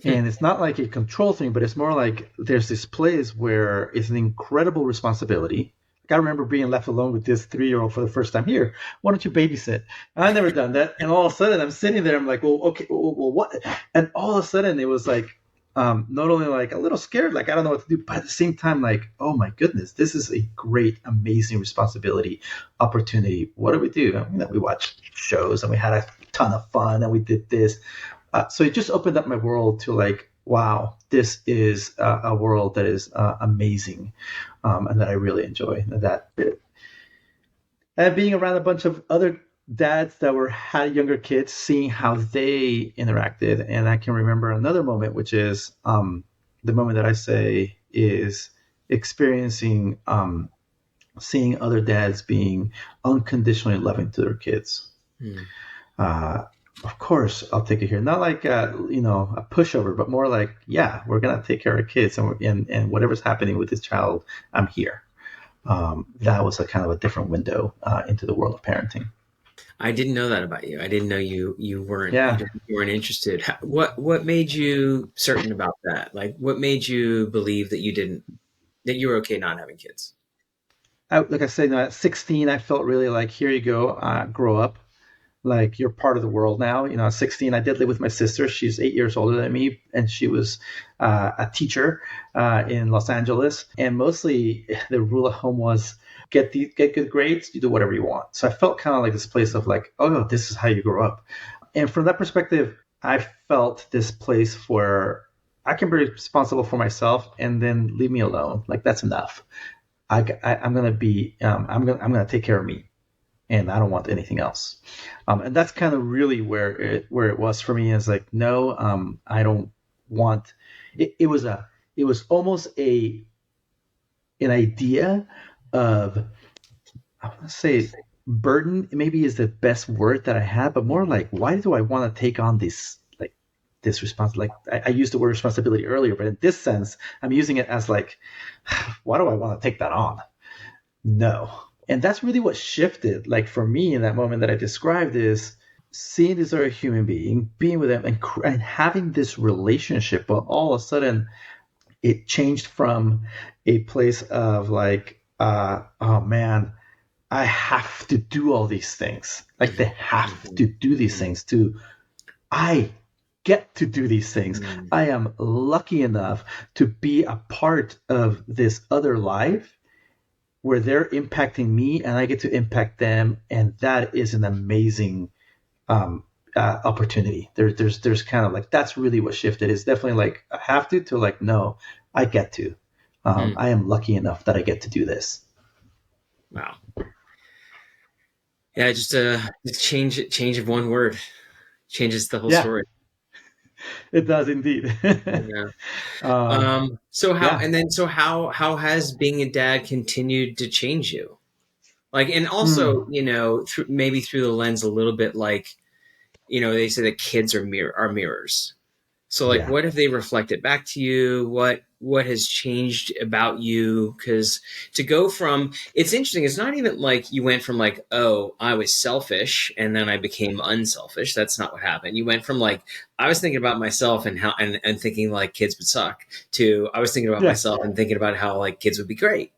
And it's not like a control thing, but it's more like there's this place where it's an incredible responsibility. Like I remember being left alone with this 3 year old for the first time. Here, why don't you babysit? I've never done that. And all of a sudden I'm sitting there, I'm like, well, okay, well, what? And all of a sudden it was like, not only like a little scared, like I don't know what to do, but at the same time, like, oh my goodness, this is a great, amazing responsibility, opportunity. What do we do? I mean, we watched shows and we had a ton of fun and we did this. So it just opened up my world to like, wow, this is a world that is amazing, and that I really enjoy. And being around a bunch of other dads that had younger kids, seeing how they interacted, and I can remember another moment, which is the moment that I say is experiencing, seeing other dads being unconditionally loving to their kids. Mm. Of course, I'll take it here. Not like a pushover, but more like, yeah, we're gonna take care of kids, and whatever's happening with this child, I'm here. That was a kind of a different window into the world of parenting. I didn't know that about you. I didn't know you weren't Yeah. you weren't interested. What made you certain about that? Like, what made you believe that you were okay not having kids? Like I said, at 16, I felt really like, here you go, grow up. Like you're part of the world now. At 16, I did live with my sister. She's 8 years older than me, and she was a teacher in Los Angeles. And mostly, the rule at home was get good grades, you do whatever you want. So I felt kind of like this place of like, oh no, this is how you grow up. And from that perspective, I felt this place where I can be responsible for myself, and then leave me alone. Like that's enough. I'm gonna be I'm gonna take care of me, and I don't want anything else. And that's kind of really where it was for me. Is like, no, I don't want. It was almost an idea of, I want to say, burden. Maybe is the best word that I have, but more like, why do I want to take on this responsibility? Like I used the word responsibility earlier, but in this sense, I'm using it as like, why do I want to take that on? No. And that's really what shifted, like for me in that moment that I described, is seeing this other human being, being with them, and having this relationship. But all of a sudden, it changed from a place of like, oh man, I have to do all these things. Like they have to do these things, to I get to do these things. I am lucky enough to be a part of this other life where they're impacting me and I get to impact them, and that is an amazing opportunity. There's kind of like, that's really what shifted. It's definitely like, I have to like, no, I get to. I am lucky enough that I get to do this. Wow. Yeah, just a change of one word changes the whole Yeah, story. it does indeed. Yeah. So how Yeah. how has being a dad continued to change you? Like, and also, maybe through the lens a little bit, like, they say that kids are mirrors. So like, Yeah. what have they reflected back to you? What has changed about you? Because to go from, it's interesting. It's not even like you went from like, oh, I was selfish and then I became unselfish. That's not what happened. You went from like, I was thinking about myself and how, and thinking like kids would suck, to I was thinking about Yeah. myself and thinking about how like kids would be great.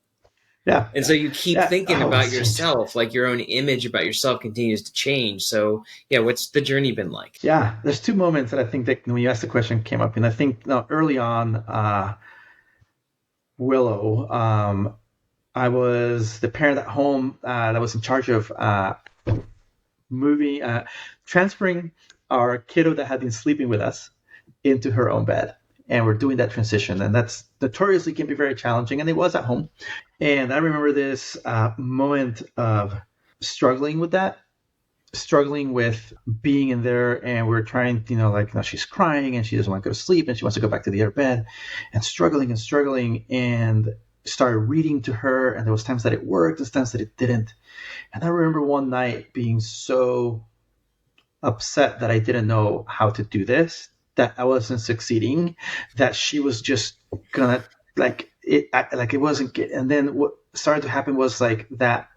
Yeah. And so you keep Yeah. thinking about Always change. yourself, like your own image about yourself continues to change. So yeah, what's the journey been like? Yeah. There's two moments that I think that when you asked the question came up, and I think early on, Willow, I was the parent at home that was in charge of moving, transferring our kiddo that had been sleeping with us into her own bed. And we're doing that transition. And that's notoriously can be very challenging. And it was at home. And I remember this moment of struggling with that, struggling with being in there. And we're trying, she's crying and she doesn't want to go to sleep and she wants to go back to the other bed and struggling and started reading to her. And there was times that it worked, there's times that it didn't. And I remember one night being so upset that I didn't know how to do this, that I wasn't succeeding, that she was just gonna like it wasn't good. And then what started to happen was like that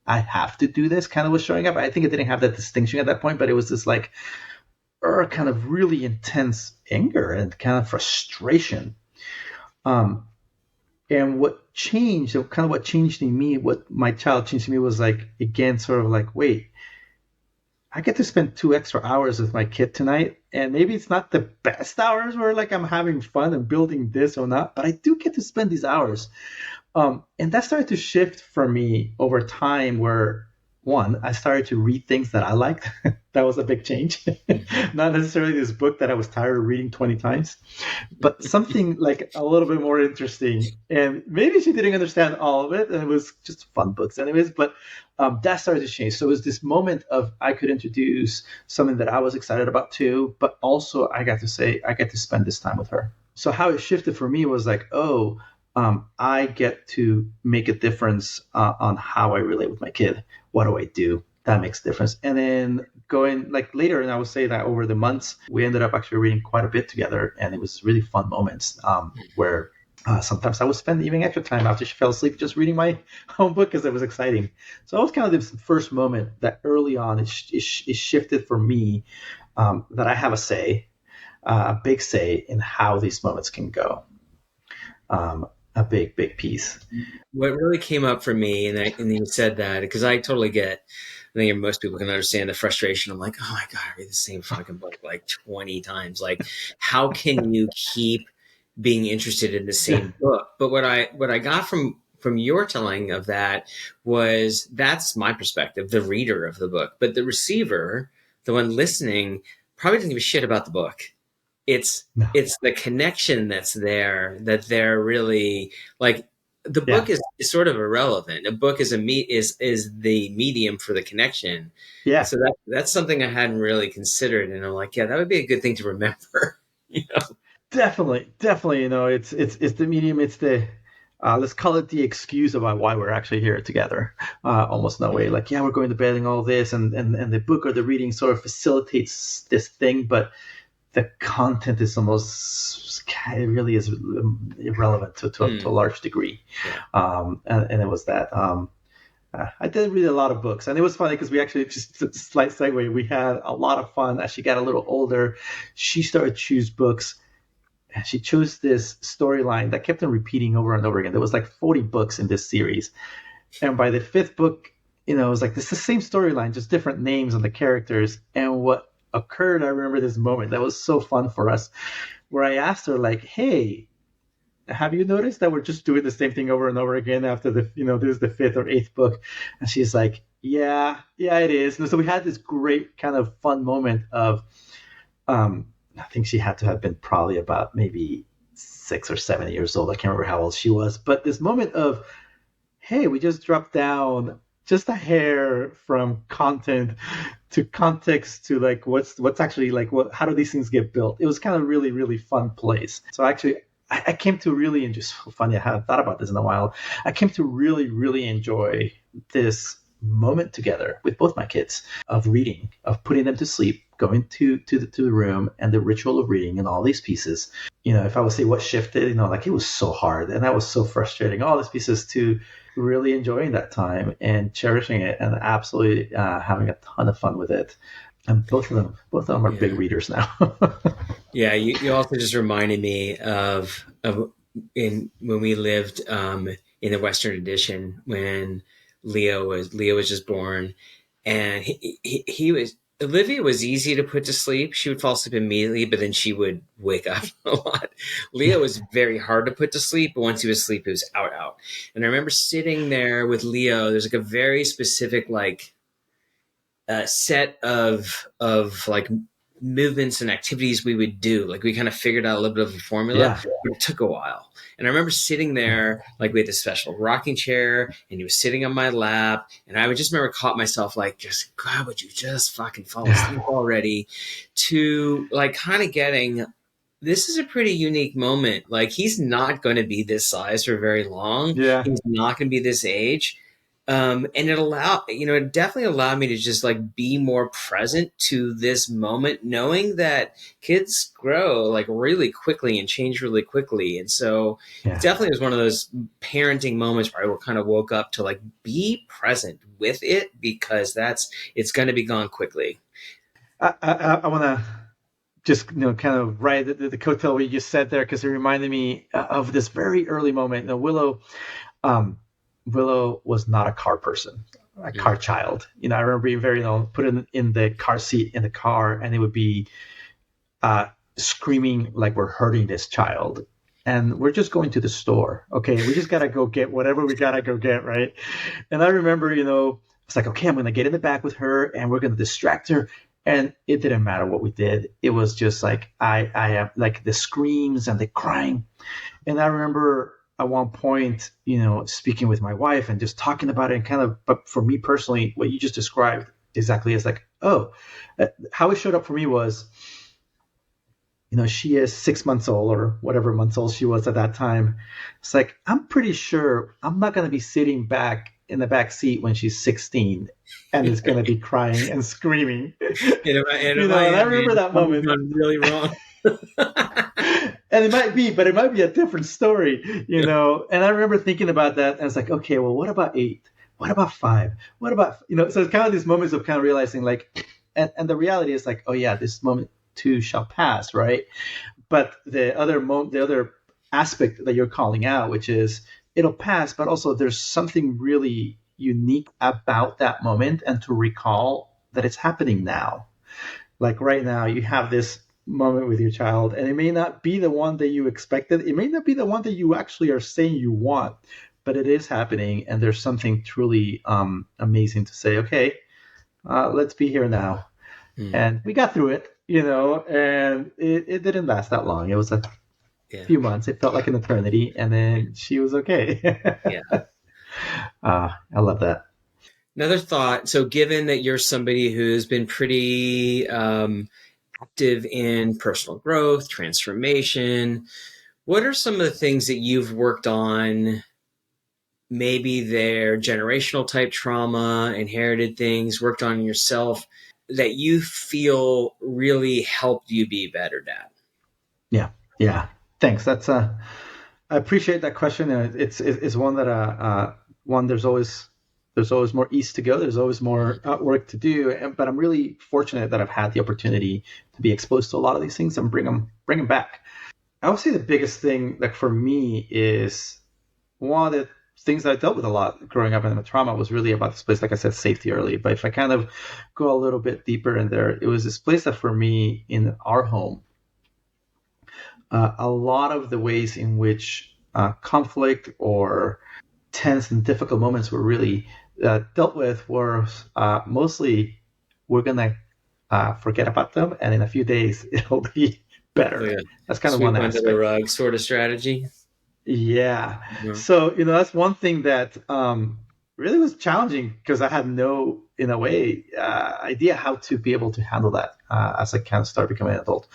I have to do this kind of was showing up. I think it didn't have that distinction at that point, but it was this like kind of really intense anger and kind of frustration. Um, and what changed in me, what my child changed in me was like, again, sort of like, wait, I get to spend 2 extra hours with my kid tonight. And maybe it's not the best hours where like I'm having fun and building this or not, but I do get to spend these hours. And that started to shift for me over time where one, I started to read things that I liked. That was a big change. Not necessarily this book that I was tired of reading 20 times, but something like a little bit more interesting. And maybe she didn't understand all of it, and it was just fun books, anyways. But that started to change. So it was this moment of I could introduce something that I was excited about too, but also I got to spend this time with her. So how it shifted for me was like, oh, I get to make a difference on how I relate with my kid. What do I do? That makes a difference. And then going like later, and I would say that over the months, we ended up actually reading quite a bit together, and it was really fun moments where sometimes I would spend even extra time after she fell asleep just reading my own book because it was exciting. So that was kind of this first moment that early on it shifted for me that I have a big say in how these moments can go. A big piece. What really came up for me, and you said that because I totally get. I think most people can understand the frustration. I'm like, oh my god, I read the same fucking book like 20 times. Like, how can you keep being interested in the same book? But what I got from your telling of that was that's my perspective, the reader of the book, but the receiver, the one listening, probably doesn't give a shit about the book. It's No. it's the connection that's there that they're really like. The book is sort of irrelevant. A book is is the medium for the connection. Yeah. So that's something I hadn't really considered, and I'm like, yeah, that would be a good thing to remember. You know? Definitely. It's the medium. It's the let's call it the excuse about why we're actually here together. Almost in a way, like we're going to bed and all this, and the book or the reading sort of facilitates this thing, but the content is almost it really is irrelevant to a large degree. And it was that. I did read a lot of books, and it was funny because we actually just a slight segue. We had a lot of fun as she got a little older. She started to choose books, and she chose this storyline that kept on repeating over and over again. There was like 40 books in this series, and by the fifth book, it was like it's the same storyline, just different names on the characters. And what occurred, I remember this moment that was so fun for us, where I asked her like, "Hey, have you noticed that we're just doing the same thing over and over again after this is the fifth or eighth book?" And she's like, yeah, it is. And so we had this great kind of fun moment of, I think she had to have been probably about maybe 6 or 7 years old. I can't remember how old she was, but this moment of, hey, we just dropped down just a hair from content to context to like what's actually like how do these things get built. It was kind of really, really fun place. So actually I came to really, and just funny, I haven't thought about this in a while. I came to really, really enjoy this moment together with both my kids of reading, of putting them to sleep, going to the room, and the ritual of reading and all these pieces. If I would say what shifted, like it was so hard and that was so frustrating. All these pieces to really enjoying that time and cherishing it and absolutely having a ton of fun with it. And both of them are big readers now. Yeah, you also just reminded me of when we lived in the Western edition when Leo was just born, and he was Olivia was easy to put to sleep. She would fall asleep immediately, but then she would wake up a lot. Leo was very hard to put to sleep, but once he was asleep, he was out. And I remember sitting there with Leo. There's like a very specific like set of like movements and activities we would do. Like we kind of figured out a little bit of a formula, Yeah. but it took a while. And I remember sitting there, like we had this special rocking chair, and he was sitting on my lap, and I would just remember caught myself like, just God, would you just fucking fall asleep already? To like kind of getting, this is a pretty unique moment. Like he's not going to be this size for very long. Yeah. He's not going to be this age. And it definitely allowed me to just like be more present to this moment, knowing that kids grow like really quickly and change really quickly. And so it definitely was one of those parenting moments where I kind of woke up to like be present with it, because it's going to be gone quickly. I want to just kind of ride the coattail what you just said there, because it reminded me of this very early moment. Willow was not a car person, a car child. I remember being very, put in the car seat in the car, and it would be screaming like we're hurting this child. And we're just going to the store. Okay, we just got to go get whatever we got to go get, right? And I remember, it's like, okay, I'm going to get in the back with her, and we're going to distract her. And it didn't matter what we did. It was just like, I am like the screams and the crying. And I remember at one point, speaking with my wife and just talking about it, and kind of, but for me personally, what you just described exactly is like, how it showed up for me was, she is 6 months old or whatever months old she was at that time. It's like, I'm pretty sure I'm not going to be sitting back in the back seat when she's 16 and is going to be crying and screaming. And I remember that moment. Really wrong. And it might be, but it might be a different story, And I remember thinking about that, and I was like, okay, well, what about 8? What about 5? What about, so it's kind of these moments of kind of realizing like, and the reality is like, oh yeah, this moment too shall pass, right? But the other aspect that you're calling out, which is it'll pass, but also there's something really unique about that moment, and to recall that it's happening now. Like right now, you have this moment with your child, and it may not be the one that you expected. It may not be the one that you actually are saying you want, but it is happening, and there's something truly amazing to say, okay, let's be here now. And we got through it, and it didn't last that long. It was a few months. It felt like an eternity, and then she was okay. I love that. Another thought. So given that you're somebody who's been pretty active in personal growth, transformation, what are some of the things that you've worked on? Maybe they're generational type trauma, inherited things, worked on yourself, that you feel really helped you be better, Dad? Yeah. Thanks. That's I appreciate that question. It's one that there's always more east to go. There's always more work to do. But I'm really fortunate that I've had the opportunity to be exposed to a lot of these things and bring them back. I would say the biggest thing, like for me, is one of the things that I dealt with a lot growing up in the trauma was really about this place, like I said, safety early. But if I kind of go a little bit deeper in there, it was this place that for me in our home, a lot of the ways in which conflict or tense and difficult moments were really dealt with were mostly we're going to forget about them, and in a few days it'll be better. Oh, yeah. That's kind of one aspect. Under the rug sort of strategy. Yeah. So, that's one thing that really was challenging, because I had no, in a way, idea how to be able to handle that as I kind of started becoming an adult.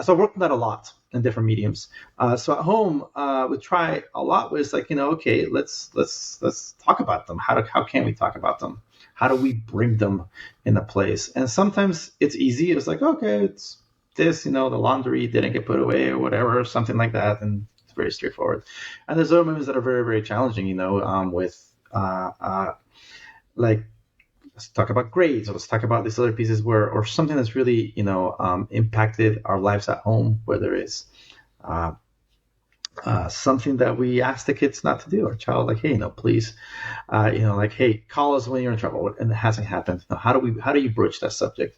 So I worked on that a lot in different mediums. So at home, we try a lot was like, okay, let's talk about them. How can we talk about them? How do we bring them into place? And sometimes it's easy. It's like, okay, it's this, the laundry didn't get put away or whatever, or something like that. And very straightforward. And there's other moments that are very, very challenging, with like, let's talk about grades, or let's talk about these other pieces or something that's really, impacted our lives at home, whether it's something that we ask the kids not to do. Our child, like, hey, no, please, like, hey, call us when you're in trouble, and it hasn't happened. Now, how do you broach that subject?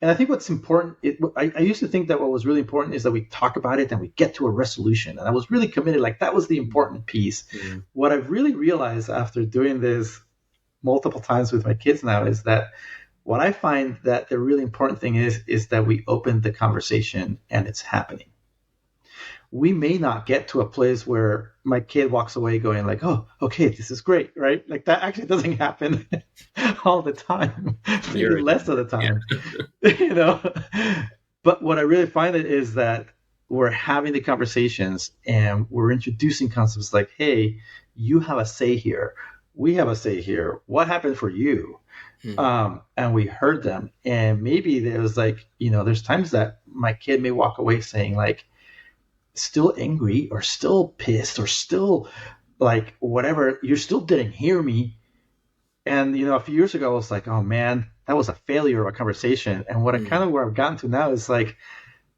And I think what's important, I used to think that what was really important is that we talk about it and we get to a resolution. And I was really committed, like that was the important piece. Mm-hmm. What I've really realized after doing this multiple times with my kids now is that what I find that the really important thing is that we open the conversation and it's happening. We may not get to a place where my kid walks away going like, oh, okay, this is great, right? Like that actually doesn't happen all the time, maybe less of the time, But what I really find it is that we're having the conversations and we're introducing concepts like, hey, you have a say here. We have a say here. What happened for you? Mm-hmm. And we heard them. And maybe there's like, there's times that my kid may walk away saying like, still angry or still pissed or still like whatever, you still didn't hear me. And a few years ago I was like, oh man, that was a failure of a conversation. And what I kind of where I've gotten to now is like,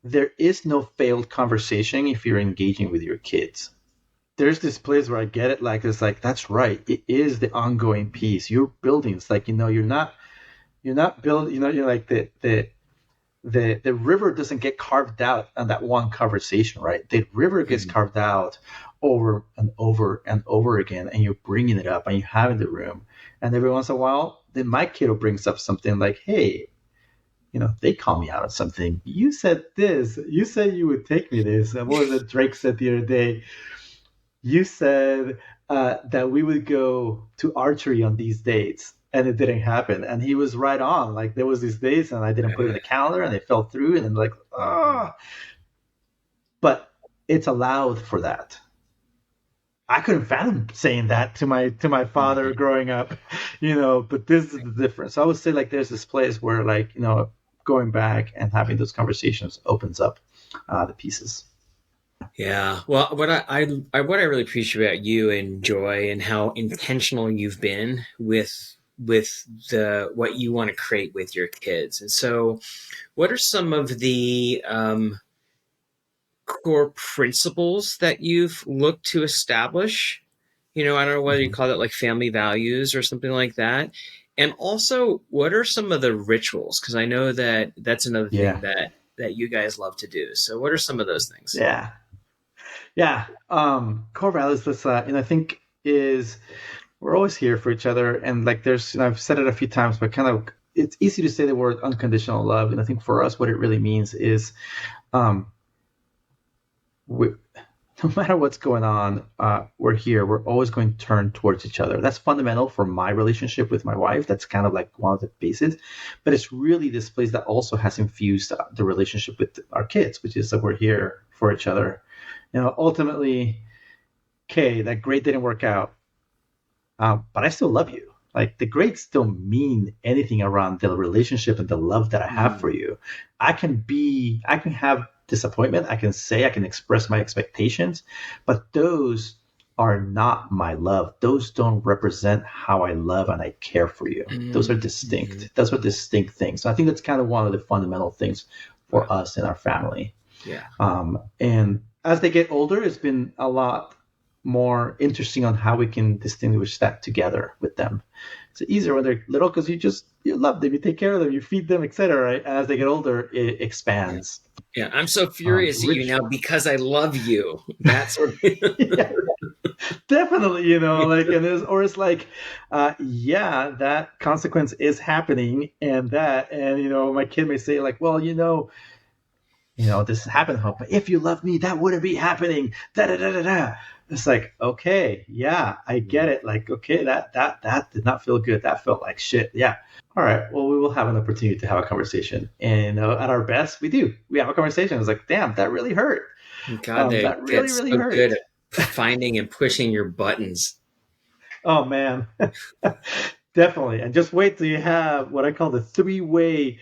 there is no failed conversation if you're engaging with your kids. There's this place where I get it, like it's like, that's right, it is the ongoing piece you're building. It's like, you're not building, you're like the river doesn't get carved out on that one conversation, right? The river gets carved out over and over and over again, and you're bringing it up and you have in the room. And every once in a while, then my kiddo brings up something like, hey, they call me out on something. You said this. You said you would take me this. And what was it Drake said the other day? You said that we would go to archery on these dates. And it didn't happen. And he was right on. Like there was these days and I didn't put it in the calendar and they fell through and I'm like, oh. But it's allowed for that. I couldn't fathom saying that to my father growing up, but this is the difference. So I would say like there's this place where like, going back and having those conversations opens up the pieces. Yeah. Well, what I really appreciate about you and Joy and how intentional you've been with what you want to create with your kids. And so what are some of the core principles that you've looked to establish? I don't know whether you call it like family values or something like that. And also, what are some of the rituals? Because I know that that's another thing that you guys love to do. So what are some of those things? Yeah. Core values, this, I think is we're always here for each other. And like I've said it a few times, but kind of it's easy to say the word unconditional love. And I think for us, what it really means is no matter what's going on, we're here. We're always going to turn towards each other. That's fundamental for my relationship with my wife. That's kind of like one of the bases. But it's really this place that also has infused the relationship with our kids, which is that we're here for each other. Ultimately, okay, that grade didn't work out. But I still love you. Like the grades don't mean anything around the relationship and the love that I have for you. I can have disappointment. I can express my expectations, but those are not my love. Those don't represent how I love and I care for you. Those are distinct. Those are distinct things. So I think that's kind of one of the fundamental things for us in our family. Yeah. And as they get older, it's been a lot more interesting on how we can distinguish that together with them. It's easier when they're little because you love them, you take care of them, you feed them, etc. Right? As they get older, it expands. Yeah, I'm so furious at you now because I love you. That's sort of definitely, it's like, that consequence is happening, and my kid may say like, well, this happened, but if you love me, that wouldn't be happening. Da da da da da. It's like, okay, yeah, I get it. Like, okay, that did not feel good. That felt like shit. Yeah. All right. Well, we will have an opportunity to have a conversation. And at our best, we do. We have a conversation. It's like, damn, that really hurt. God, that really, really so hurt. Good at finding and pushing your buttons. Oh, man. Definitely. And just wait till you have what I call the three-way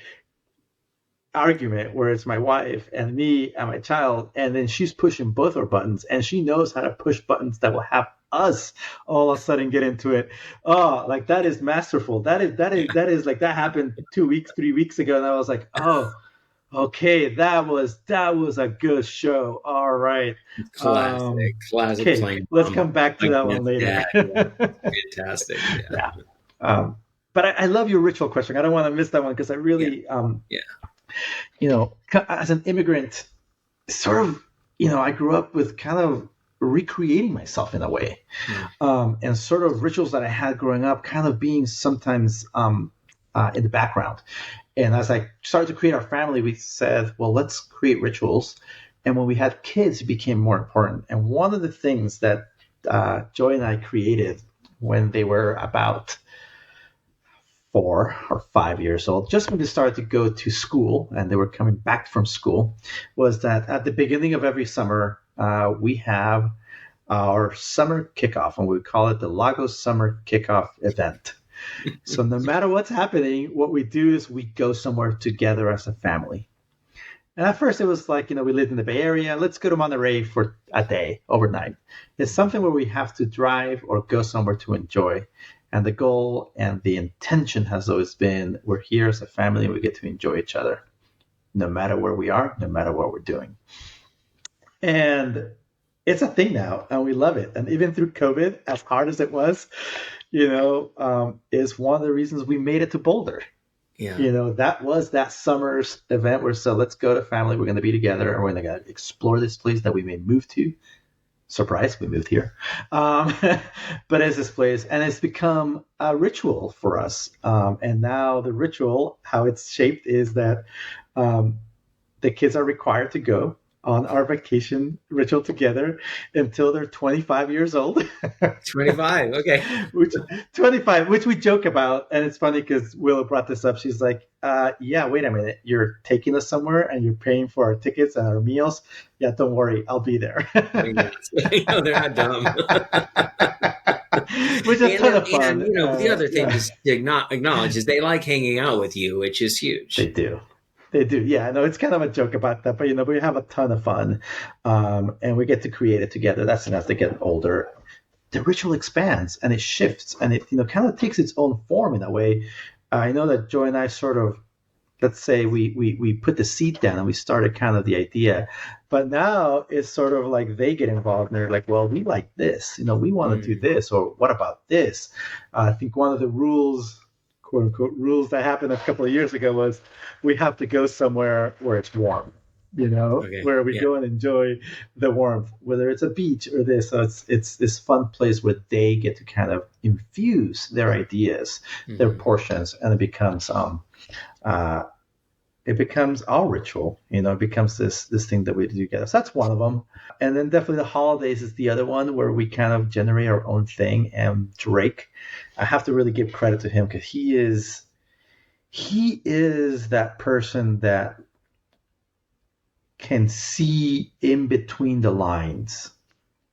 argument where it's my wife and me and my child, and then she's pushing both our buttons, and she knows how to push buttons that will have us all of a sudden get into it. Oh, like that is masterful. That is like that happened 2 weeks, 3 weeks ago, and I was like, oh, Okay, that was a good show. All right. Classic Okay, playing let's mom come back to that one against later. dad. Yeah, fantastic. Yeah, Yeah. But I love your ritual question. I don't want to miss that one because I yeah, really, yeah. as an immigrant, sort of, I grew up with kind of recreating myself in a way, Mm. and sort of rituals that I had growing up, kind of being sometimes in the background. And as I started to create our family, we said, well, let's create rituals. And when we had kids, it became more important. And one of the things that Joy and I created when they were about 4 or 5 years old, just when they started to go to school and they were coming back from school, was that at the beginning of every summer, we have our summer kickoff, and we call it the Lagos Summer Kickoff event. So no matter what's happening, what we do is we go somewhere together as a family. And at first it was like, we lived in the Bay Area. Let's go to Monterey for a day, overnight. It's something where we have to drive or go somewhere to enjoy. And the goal and the intention has always been we're here as a family and we get to enjoy each other, no matter where we are, no matter what we're doing. And it's a thing now, and we love it. And even through COVID, as hard as it was, is one of the reasons we made it to Boulder. Yeah. That was that summer's event where, so let's go to family. We're going to be together and we're going to explore this place that we may move to. Surprise, we moved here. But it's this place, and it's become a ritual for us. And now the ritual, how it's shaped, is that the kids are required to go on our vacation ritual together until they're 25 years old. 25. Okay. which 25, which we joke about, and it's funny because Willow brought this up. She's like, yeah, wait a minute, you're taking us somewhere and you're paying for our tickets and our meals. Yeah, don't worry, I'll be there. No, they're not dumb. Which is a ton of fun. The other thing Yeah. to acknowledge is they like hanging out with you, which is They huge. do. They do. Yeah, no, it's kind of a joke about that, but we have a ton of fun, and we get to create it together. That's as they get older. The ritual expands and it shifts and it kind of takes its own form in a way. I know that Joy and I sort of, let's say we put the seed down and we started kind of the idea, but now it's sort of like they get involved and they're like, well, we like this, we want to do Mm. this, or what about this? I think one of the rules, quote unquote rules, that happened a couple of years ago was we have to go somewhere where it's warm, Okay. where we Yeah. go and enjoy the warmth, whether it's a beach or this. So it's this fun place where they get to kind of infuse their ideas, their Hmm. portions, and uh, it becomes our ritual. It becomes this thing that we do together. So that's one of them. And then definitely the holidays is the other one where we kind of generate our own thing. And Drake, I have to really give credit to him because he is that person that can see in between the lines.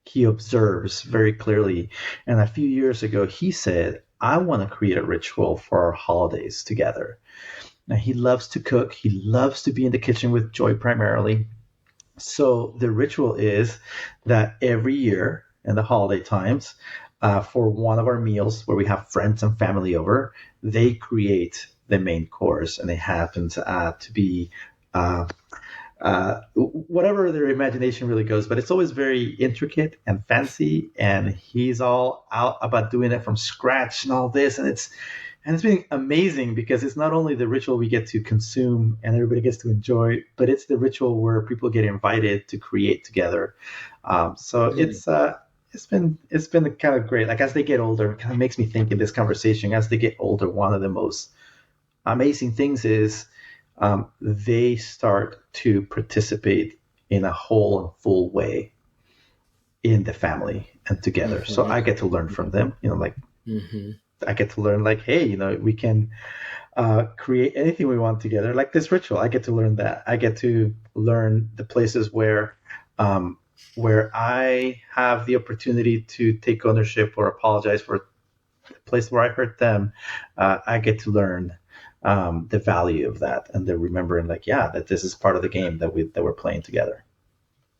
He observes very clearly. And a few years ago, he said, I want to create a ritual for our holidays together. Now, he loves to cook. He loves to be in the kitchen with Joy primarily. So the ritual is that every year in the holiday times, for one of our meals where we have friends and family over, they create the main course, and it happens to be uh, whatever their imagination really goes. But it's always very intricate and fancy, and he's all out about doing it from scratch and all this, and it's been amazing because it's not only the ritual we get to consume and everybody gets to enjoy, but it's the ritual where people get invited to create together. So Mm. it's been kind of great. Like as they get older, it kind of makes me think in this conversation. As they get older, one of the most amazing things is they start to participate in a whole and full way in the family and together. So I Hmm. get to learn from them. Like Hmm. I get to learn, like, hey, we can create anything we want together. Like this ritual, I get to learn that. I get to learn the places um, where I have the opportunity to take ownership or apologize for the place where I hurt them. I get to learn the value of that and the remembering, like, yeah, that this is part of the game that we're playing together.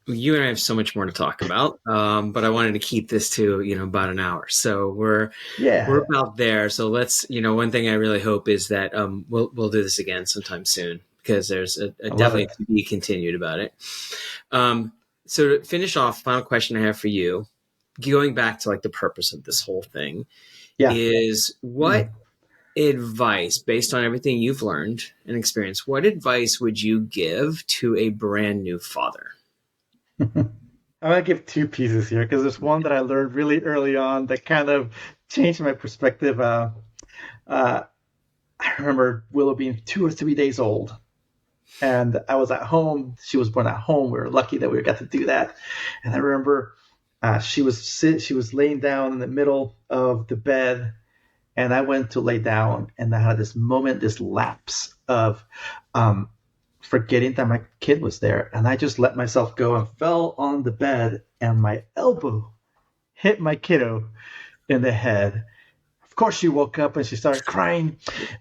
You and I have so much more to talk about, but I wanted to keep this to about an hour. So we're Yeah, about there. So let's one thing I really hope is that we'll do this again sometime soon. because there's a definitely to be continued about it. So to finish off, final question I have for you, going back to like the purpose of this whole thing, is what advice, based on everything you've learned and experienced, what advice would you give to a brand new father? I'm going to give two pieces here because there's one that I learned really early on that kind of changed my perspective. I remember Willow being 2 or 3 days old, and I was at home. She was born at home. We were lucky that we got to do that. And I remember she was laying down in the middle of the bed, and I went to lay down, and I had this moment, this lapse of forgetting that my kid was there, and I just let myself go and fell on the bed, and my elbow hit my kiddo in the head. Of course, she woke up and she started crying,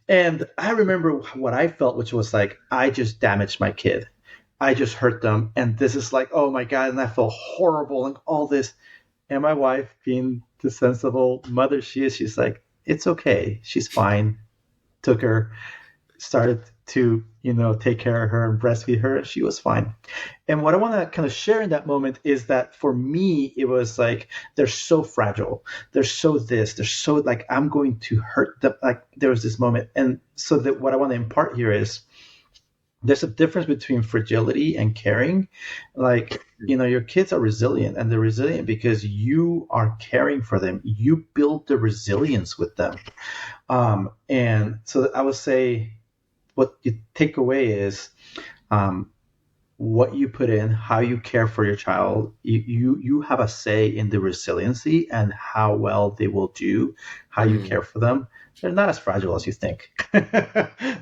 and I remember what I felt, which was like, I just damaged my kid. I just hurt them, and this is like, oh my God, and I felt horrible and all this. And my wife, being the sensible mother she is, she's like, it's okay, she's fine. Took her, started to, take care of her and breastfeed her. She was fine. And what I want to kind of share in that moment is that for me, it was like, they're so fragile. They're so like, I'm going to hurt them. Like there was this moment. And so that what I want to impart here is there's a difference between fragility and caring. Like, your kids are resilient, and they're resilient because you are caring for them. You build the resilience with them. And so I would say, what you take away is what you put in, how you care for your child. You have a say in the resiliency and how well they will do, how you care for them. They're not as fragile as you think.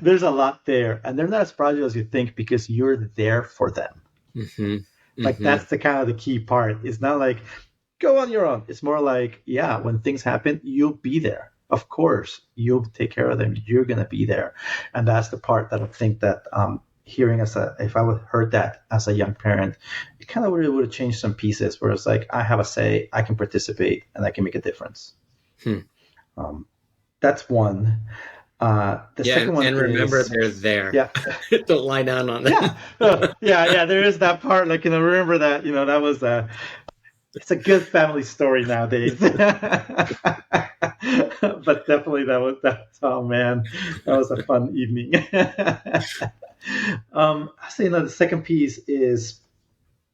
There's a lot there, and they're not as fragile as you think because you're there for them. Like that's the kind of the key part. It's not like go on your own. It's more like, when things happen, you'll be there. Of course, you'll take care of them. You're going to be there. And that's the part that I think that hearing if I would heard that as a young parent, it kind of really would have changed some pieces where it's like, I have a say, I can participate, and I can make a difference. That's one. The second one and remember they're there. Yeah. Don't lie down on them. Yeah. There is that part. Like, remember that, that was it's a good family story nowadays. But definitely oh man, that was a fun evening. I say the second piece is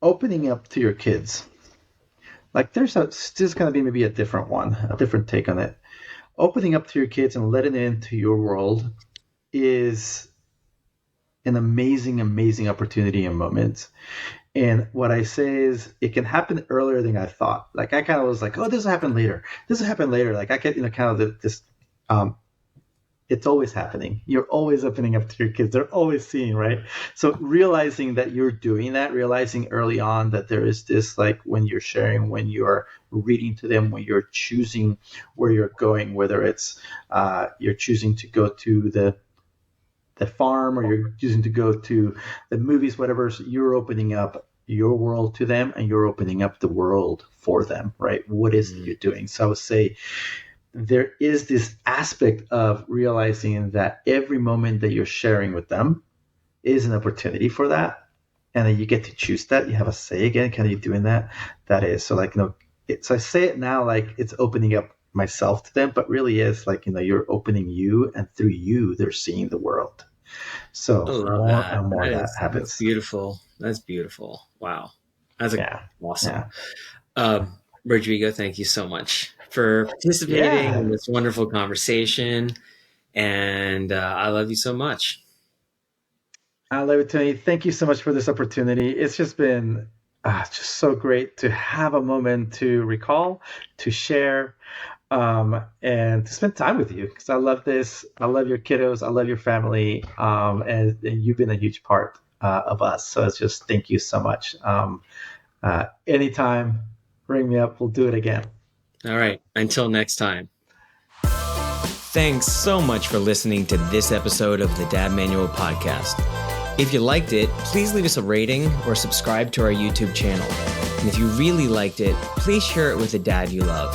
opening up to your kids. Like there's going to be maybe a different take on it. Opening up to your kids and letting them into your world is an amazing, amazing opportunity and moment. And what I say is it can happen earlier than I thought. Like I kind of was like, oh, this will happen later. Like I get, kind of this, it's always happening. You're always opening up to your kids. They're always seeing, right? So realizing that you're doing that, realizing early on that there is this, like when you're sharing, when you're reading to them, when you're choosing where you're going, whether it's you're choosing to go to the farm or you're choosing to go to the movies, whatever, so you're opening up your world to them and you're opening up the world for them, right? What is it you're doing? So I would say there is this aspect of realizing that every moment that you're sharing with them is an opportunity for that. And then you get to choose that. You have a say again. Kind of doing that. That is. So like, so I say it now like it's opening up myself to them, but really is like, you're opening you, and through you, they're seeing the world. So more and more that happens. That's beautiful. That's beautiful. Wow. That's awesome. Yeah. Rodrigo, thank you so much for participating in this wonderful conversation. And I love you so much. I love it, Tony. Thank you so much for this opportunity. It's just been just so great to have a moment to recall, to share, and to spend time with you, because I love this. I love your kiddos. I love your family. And you've been a huge part of us. So it's just, thank you so much. Anytime, ring me up. We'll do it again. All right. Until next time. Thanks so much for listening to this episode of the Dad Manual Podcast. If you liked it, please leave us a rating or subscribe to our YouTube channel. And if you really liked it, please share it with a dad you love.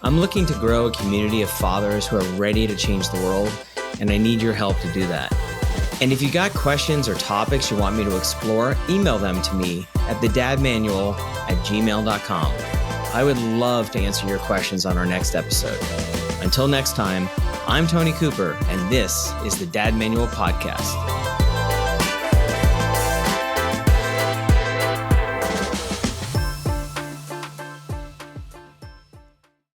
I'm looking to grow a community of fathers who are ready to change the world, and I need your help to do that. And if you got questions or topics you want me to explore, email them to me at thedadmanual@gmail.com. I would love to answer your questions on our next episode. Until next time, I'm Tony Cooper, and this is the Dad Manual Podcast.